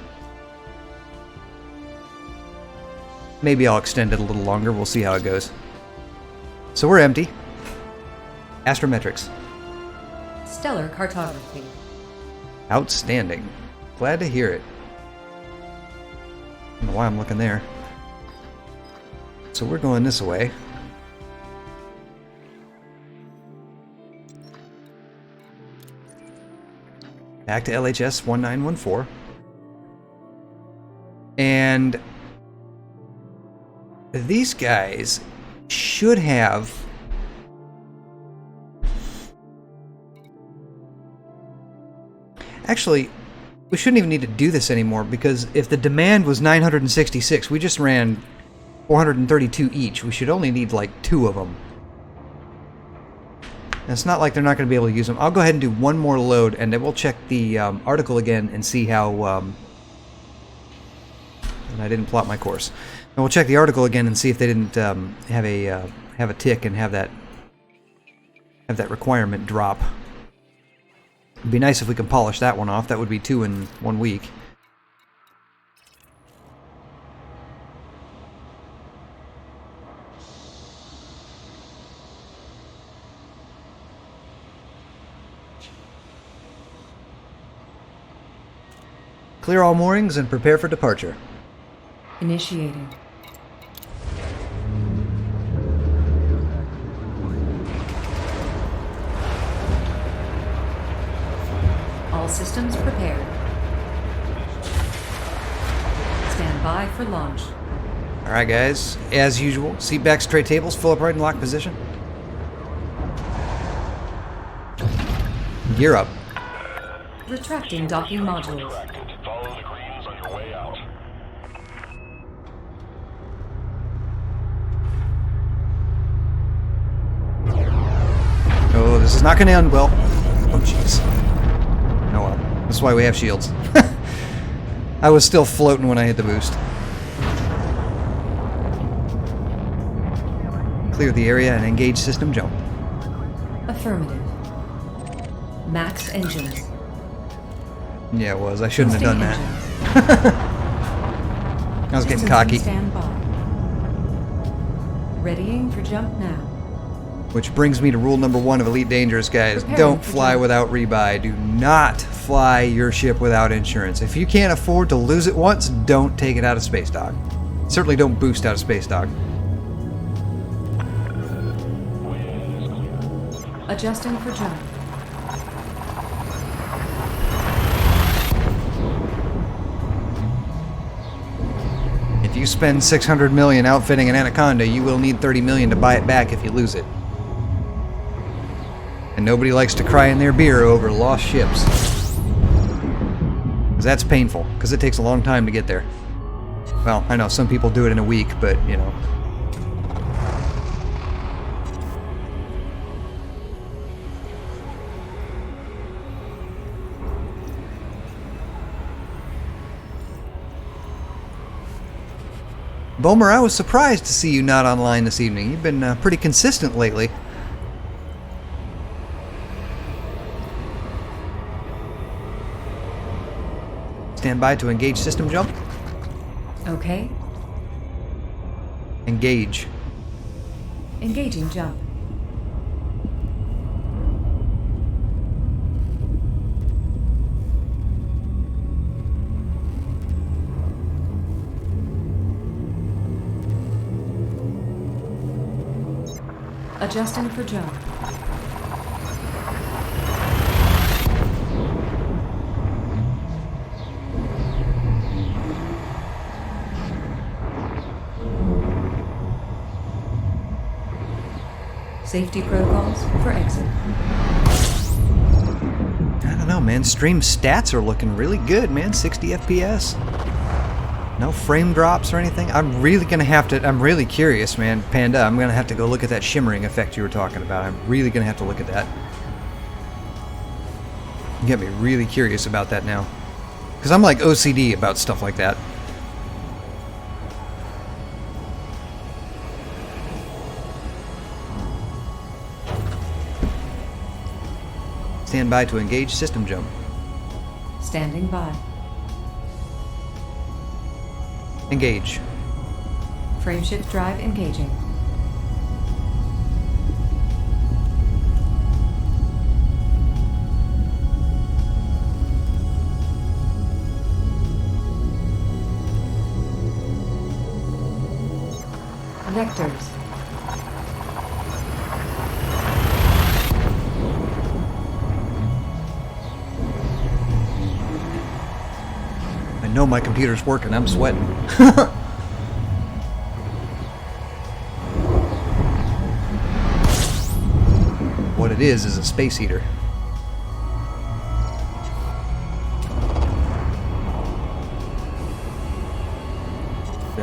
Maybe I'll extend it a little longer. We'll see how it goes. So we're empty. Astrometrics. Stellar cartography. Outstanding. Glad to hear it. I don't know why I'm looking there. So we're going this way. Back to LHS 1914. And these guys should have actually, We shouldn't even need to do this anymore, because if the demand was 966, we just ran 432 each. We should only need like 2 of them. And it's not like they're not going to be able to use them. I'll go ahead and do one more load, and then we'll check the article again and see how... and I didn't plot my course. And we'll check the article again and see if they didn't have a tick and have that requirement drop. It'd be nice if we could polish that one off. That would be 2 in 1 week. Clear all moorings and prepare for departure. Initiating. All systems prepared. Stand by for launch. Alright guys, as usual, seat back, straight tables, full upright in lock position. Gear up. Retracting docking modules. Follow the greens on your way out. Oh, this is not going to end well. Oh, jeez. Oh well. That's why we have shields. I was still floating when I hit the boost. Clear the area and engage system jump. Affirmative. Max engines. Yeah, it was. I shouldn't have done that. I was getting Systems cocky. Stand by. Readying for jump now. Which brings me to rule number 1 of Elite Dangerous, guys. Preparing Don't for fly jump. without rebuy. Do not fly your ship without insurance. If you can't afford to lose it once, don't take it out of Space Dock. Certainly don't boost out of Space Dock. Adjusting for jump. If you spend $600 million outfitting an Anaconda, you will need $30 million to buy it back if you lose it. And nobody likes to cry in their beer over lost ships. Because that's painful, because it takes a long time to get there. Well, I know some people do it in a week, but, you know. Bomer, I was surprised to see you not online this evening. You've been pretty consistent lately. Stand by to engage system jump. Okay. Engage. Engaging jump. Adjusting for jump. Safety protocols for exit. I don't know, man. Stream stats are looking really good, man. 60 FPS. No frame drops or anything. I'm really gonna have to. I'm really curious, man. Panda, I'm gonna have to go look at that shimmering effect you were talking about. I'm really gonna have to look at that. You get me really curious about that now. Because I'm like OCD about stuff like that. Stand by to engage system jump. Standing by. Engage. Frameshift drive engaging. Vectors. I know my computer's working. I'm sweating. What it is a space heater.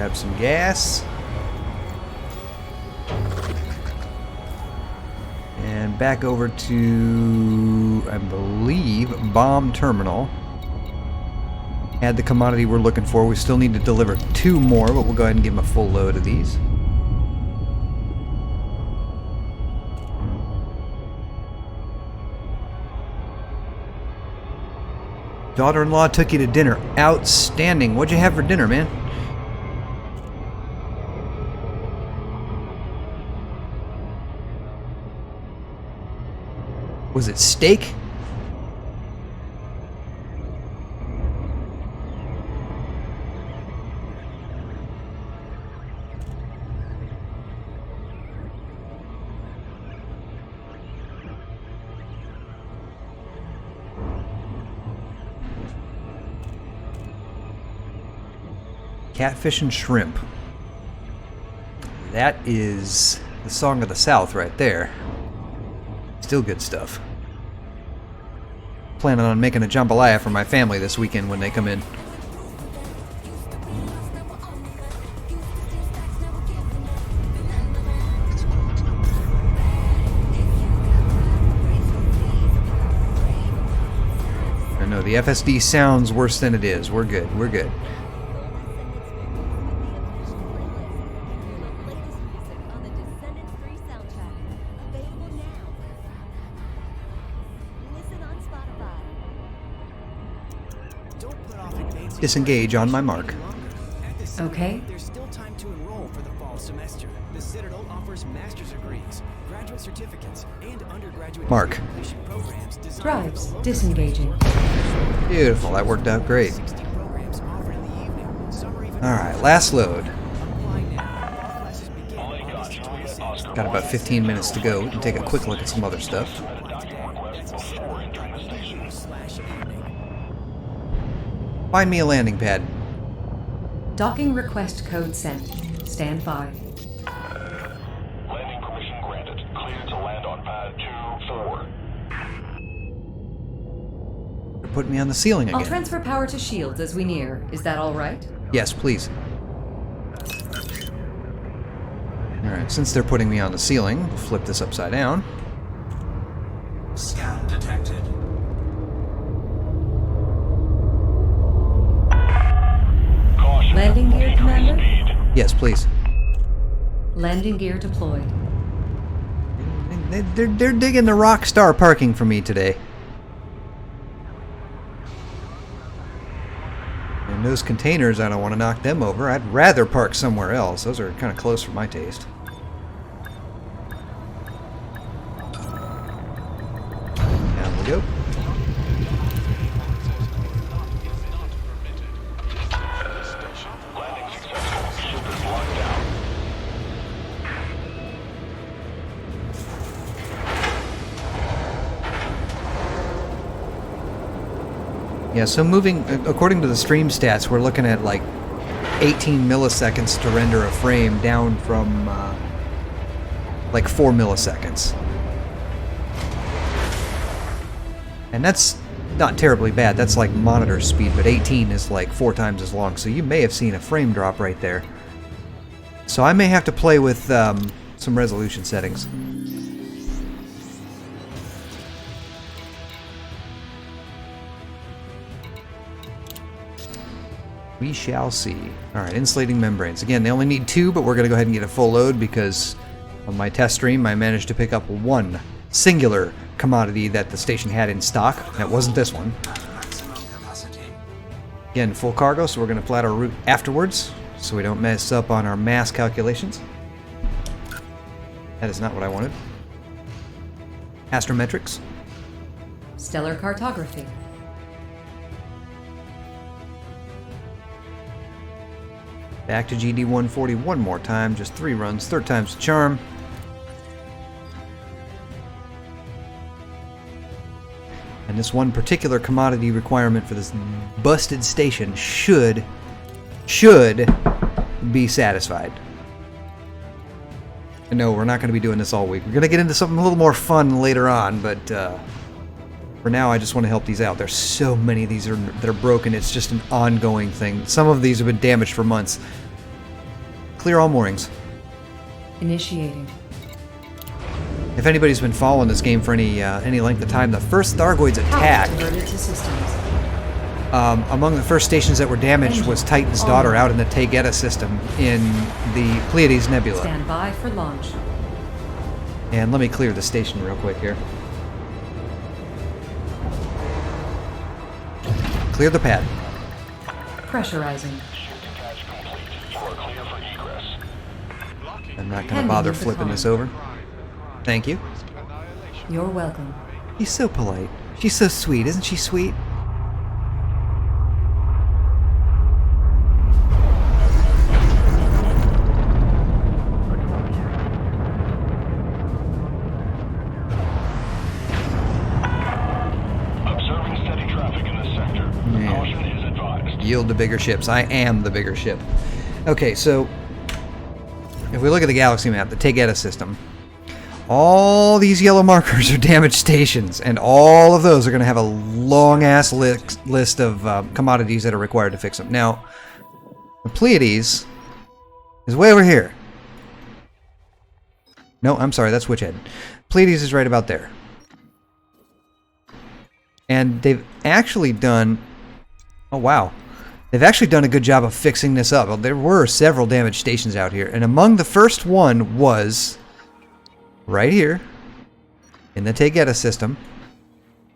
Grab some gas. And back over to, I believe, Bomb Terminal. Add the commodity we're looking for. We still need to deliver 2 more, but we'll go ahead and give them a full load of these. Daughter-in-law took you to dinner. Outstanding. What'd you have for dinner, man? Was it steak? Catfish and shrimp. That is the song of the South right there. Still good stuff. Planning on making a jambalaya for my family this weekend when they come in. I know the FSD sounds worse than it is. We're good. We're good. Disengage on my mark. Okay. There's still time to enroll for the fall semester. The Citadel offers master's degrees, graduate certificates, and undergraduate Mark. programs designed Drives. for the low Disengaging. Beautiful. That worked out great. 60 programs offered in the evening. Some are even Alright, last load. apply now. Fall classes begin August 26th. Got about 15 minutes to go. We can take a quick look at some other stuff. Find me a landing pad. Docking request code sent. Stand by. Landing permission granted. Cleared to land on pad 2-4. They're putting me on the ceiling I'll again. transfer power to shields as we near. Is that all right? Yes, please. Alright, since they're putting me on the ceiling, we'll flip this upside down. Scan detected. Landing gear, Commander? Yes, please. Landing gear deployed. They're digging the rock star parking for me today. And those containers, I don't want to knock them over. I'd rather park somewhere else. Those are kind of close for my taste. Down we go. Landing successful. Ship is locked down. Yeah, so moving, according to the stream stats, we're looking at like 18 milliseconds to render a frame down from like 4 milliseconds. And that's not terribly bad. That's like monitor speed, but 18 is like 4 times as long. So you may have seen a frame drop right there. So I may have to play with some resolution settings. We shall see. Alright, insulating membranes. Again, they only need 2, but we're going to go ahead and get a full load because on my test stream I managed to pick up one singular commodity that the station had in stock. That wasn't this one. Maximum capacity. Again, full cargo, so we're going to plot our route afterwards so we don't mess up on our mass calculations. That is not what I wanted. Astrometrics. Stellar cartography. Back to GD-140 one more time, just 3 runs, 3rd time's the charm. And this one particular commodity requirement for this busted station should be satisfied. And no, we're not going to be doing this all week. We're going to get into something a little more fun later on, but for now I just want to help these out. There's so many of these that are broken, it's just an ongoing thing. Some of these have been damaged for months. Clear all moorings. Initiating. If anybody's been following this game for any length of time, the first Thargoids attack, Diverted to systems. among the first stations that were damaged was Titan's daughter out in the Taygeta system in the Pleiades Nebula. Stand by for launch. And let me clear the station real quick here. Clear the pad. Pressurizing. I'm not going to bother with the flipping con. this over. Thank you. You're welcome. He's so polite. She's so sweet. Isn't she sweet? Observing steady traffic in this sector. Caution is advised. Yield to bigger ships. I am the bigger ship. Okay, so if we look at the galaxy map, the Taygeta system, all these yellow markers are damaged stations, and all of those are going to have a long-ass list of commodities that are required to fix them. Now, the Pleiades is way over here. No, I'm sorry, that's Witchhead. Pleiades is right about there. And they've actually done... Oh, wow. They've actually done a good job of fixing this up. There were several damaged stations out here, and among the first one was right here in the Taygeta system.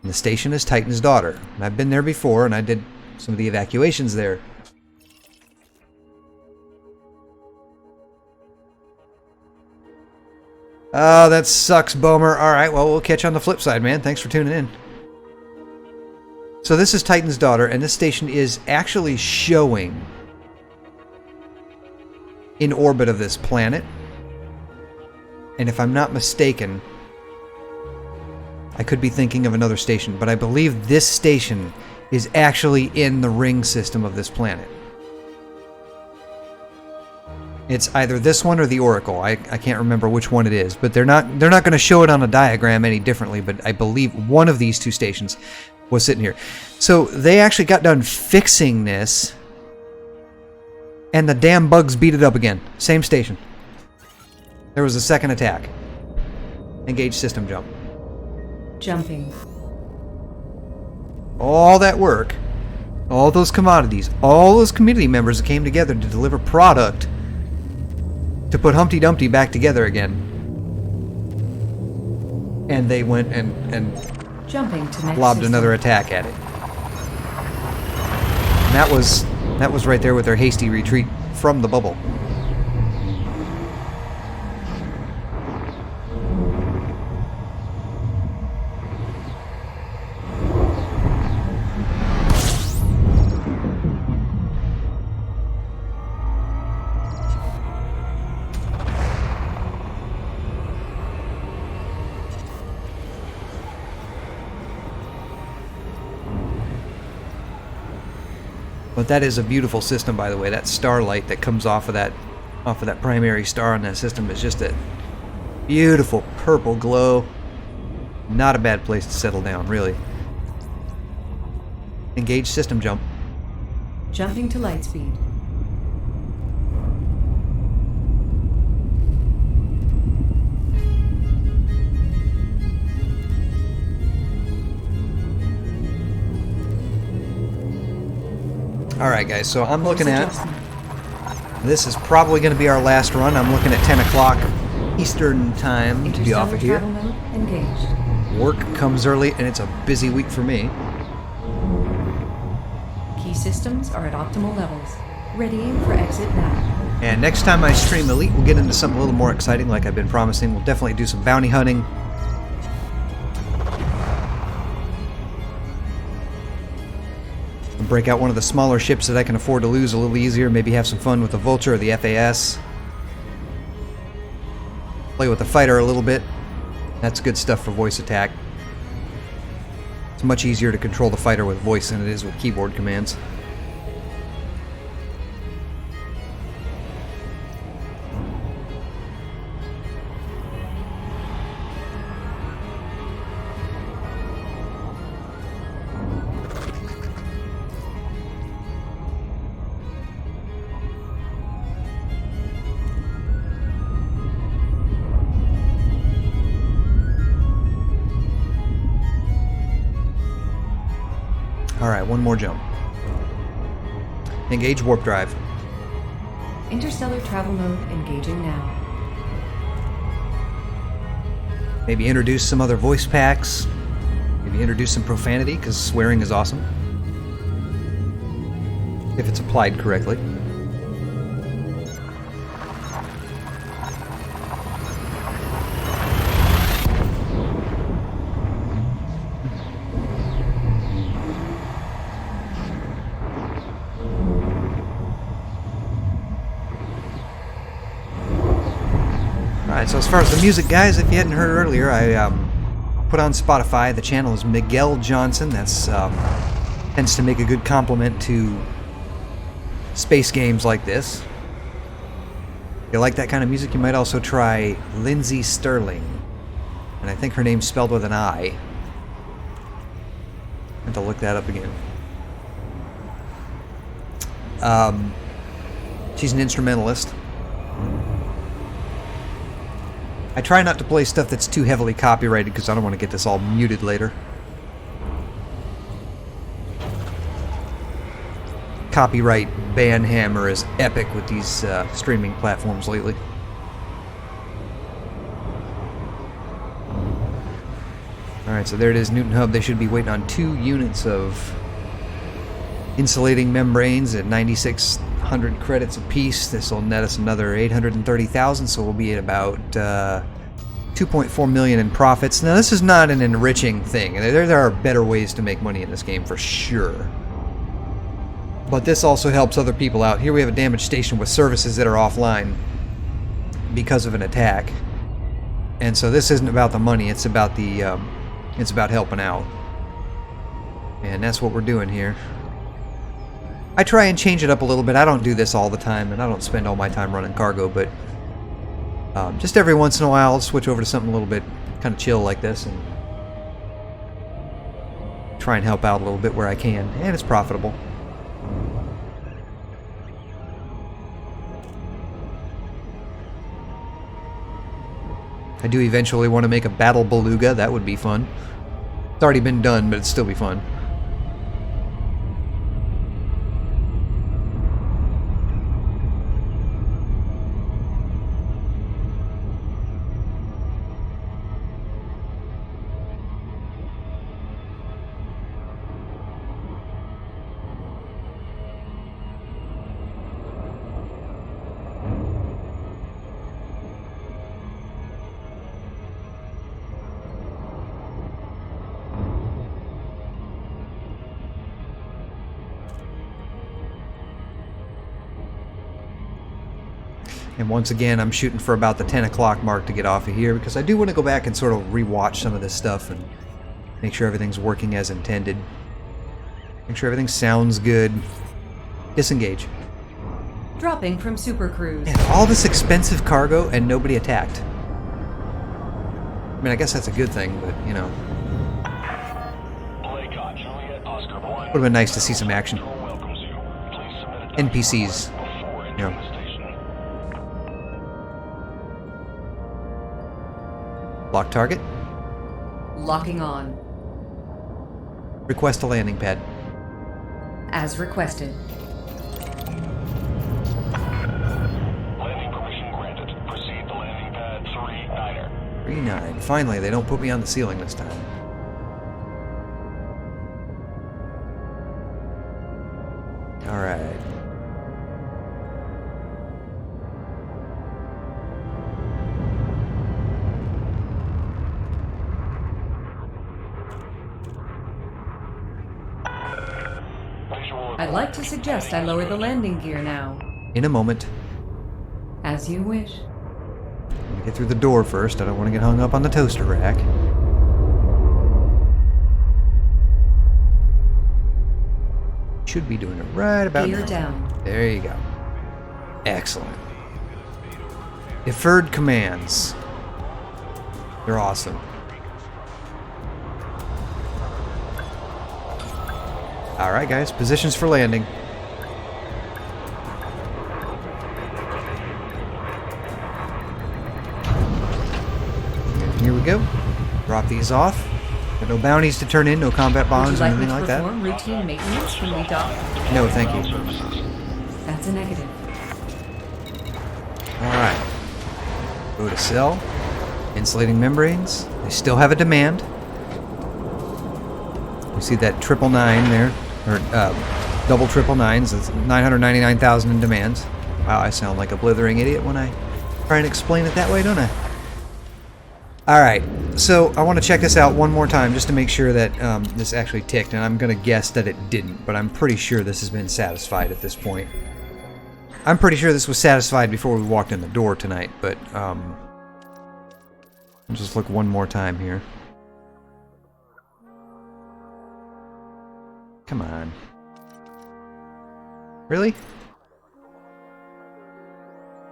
And the station is Titan's daughter. And I've been there before, and I did some of the evacuations there. Oh, that sucks, Bomer. Alright, well, we'll catch you on the flip side, man. Thanks for tuning in. So this is Titan's daughter, and this station is actually showing in orbit of this planet. And if I'm not mistaken, I could be thinking of another station, but I believe this station is actually in the ring system of this planet. It's either this one or the Oracle. I can't remember which one it is, but they're not going to show it on a diagram any differently, but I believe one of these two stations was sitting here. So they actually got done fixing this, and the damn bugs beat it up again. Same station. There was a second attack. Engage system jump. Jumping. All that work, all those commodities, all those community members that came together to deliver product to put Humpty Dumpty back together again. And they went and Jumping to next lobbed system. another attack at it. And that was right there with their hasty retreat from the bubble. But that is a beautiful system, by the way. That starlight that comes off of that primary star on that system is just a beautiful purple glow. Not a bad place to settle down, really. Engage system jump. Jumping to light speed. Alright guys, so I'm looking at... This is probably going to be our last run. I'm looking at 10 o'clock Eastern time to be off of here. Travel mode engaged. Work comes early, and it's a busy week for me. Key systems are at optimal levels. Readying for exit now. And next time I stream Elite, we'll get into something a little more exciting like I've been promising. We'll definitely do some bounty hunting. Break out one of the smaller ships that I can afford to lose a little easier. Maybe have some fun with the Vulture or the FAS. Play with the fighter a little bit. That's good stuff for voice attack. It's much easier to control the fighter with voice than it is with keyboard commands. Alright, one more jump. Engage warp drive. Interstellar travel mode engaging now. Maybe introduce some other voice packs. Maybe introduce some profanity, because swearing is awesome. If it's applied correctly. Alright, so as far as the music, guys, if you hadn't heard earlier, I put on Spotify. The channel is Miguel Johnson. That's tends to make a good compliment to space games like this. If you like that kind of music, you might also try Lindsay Sterling. And I think her name's spelled with an I. I have to look that up again. She's an instrumentalist. I try not to play stuff that's too heavily copyrighted because I don't want to get this all muted later. Copyright ban hammer is epic with these streaming platforms lately. Alright, so there it is, Newton Hub. They should be waiting on 2 units of insulating membranes at 9,600 credits apiece. This will net us another 830,000, so we'll be at about 2.4 million in profits. Now, this is not an enriching thing. There are better ways to make money in this game for sure. But this also helps other people out. Here we have a damaged station with services that are offline because of an attack. And so this isn't about the money, it's about the it's about helping out. And that's what we're doing here. I try and change it up a little bit. I don't do this all the time, and I don't spend all my time running cargo, but just every once in a while I'll switch over to something a little bit kind of chill like this and try and help out a little bit where I can, and it's profitable. I do eventually want to make a battle beluga. That would be fun. It's already been done, but it'd still be fun. And once again, I'm shooting for about the 10 o'clock mark to get off of here because I do want to go back and sort of rewatch some of this stuff and make sure everything's working as intended. Make sure everything sounds good. Disengage. Dropping from Super Cruise. Man, all this expensive cargo and nobody attacked. I mean, I guess that's a good thing, but, you know. Would have been nice to see some action. NPCs, you know. Lock target. Locking on. Request a landing pad. As requested. Landing permission granted. Proceed to landing pad 39er. 39. Finally, they don't put me on the ceiling this time. Alright. I'd like to suggest I lower the landing gear now. In a moment. As you wish. Let me get through the door first. I don't want to get hung up on the toaster rack. Should be doing it right about Gear now. down. There you go. Excellent. Deferred commands. They're awesome. Alright guys, positions for landing. And here we go. Drop these off. No bounties to turn in, no combat Would bonds you or like me anything to like that. perform routine maintenance when we dock? No, thank you. That's a negative. Alright. Go to sell. Insulating membranes. They still have a demand. You see that 999 there? Or double 999s. That's 999,000 in demands. Wow, I sound like a blithering idiot when I try and explain it that way, don't I? Alright, so I want to check this out one more time just to make sure that this actually ticked, and I'm going to guess that it didn't, but I'm pretty sure this has been satisfied at this point. I'm pretty sure this was satisfied before we walked in the door tonight, but I'll just look one more time here. Come on. Really?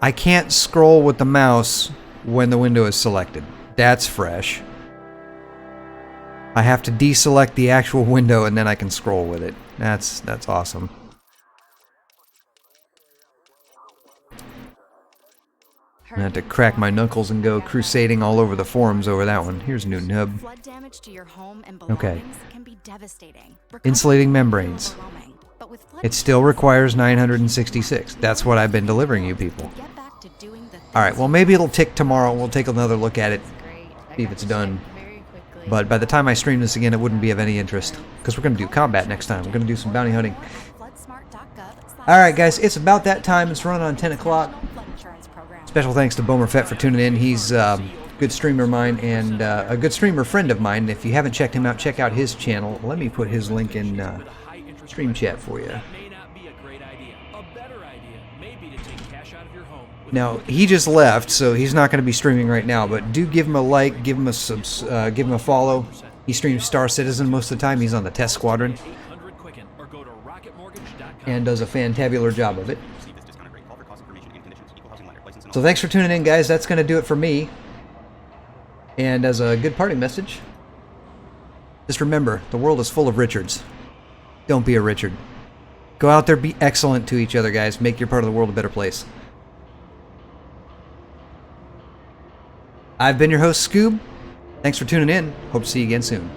I can't scroll with the mouse when the window is selected. That's fresh. I have to deselect the actual window and then I can scroll with it. That's awesome. I had to crack my knuckles and go crusading all over the forums over that one. Here's Newton Hub. Flood damage to your home and Okay. belongings can be devastating. Insulating membranes. But with flood It still requires 966. That's what I've been delivering you people. get back to doing the Alright, well maybe it'll tick tomorrow. We'll take another look at it, Great. I see if got it's to done. check very quickly. But by the time I stream this again, it wouldn't be of any interest. Because we're going to do combat next time. We're going to do some bounty hunting. Alright guys, it's about that time. It's running on 10 o'clock. Special thanks to Bomer Fett for tuning in. He's a good streamer of mine and a good streamer friend of mine. If you haven't checked him out, check out his channel. Let me put his link in stream chat for you. Now, he just left, so he's not going to be streaming right now, but do give him a like, give him a follow. He streams Star Citizen most of the time. He's on the test squadron and does a fantabular job of it. So thanks for tuning in, guys. That's going to do it for me. And as a good party message, just remember, the world is full of Richards. Don't be a Richard. Go out there, be excellent to each other, guys. Make your part of the world a better place. I've been your host, Scoob. Thanks for tuning in. Hope to see you again soon.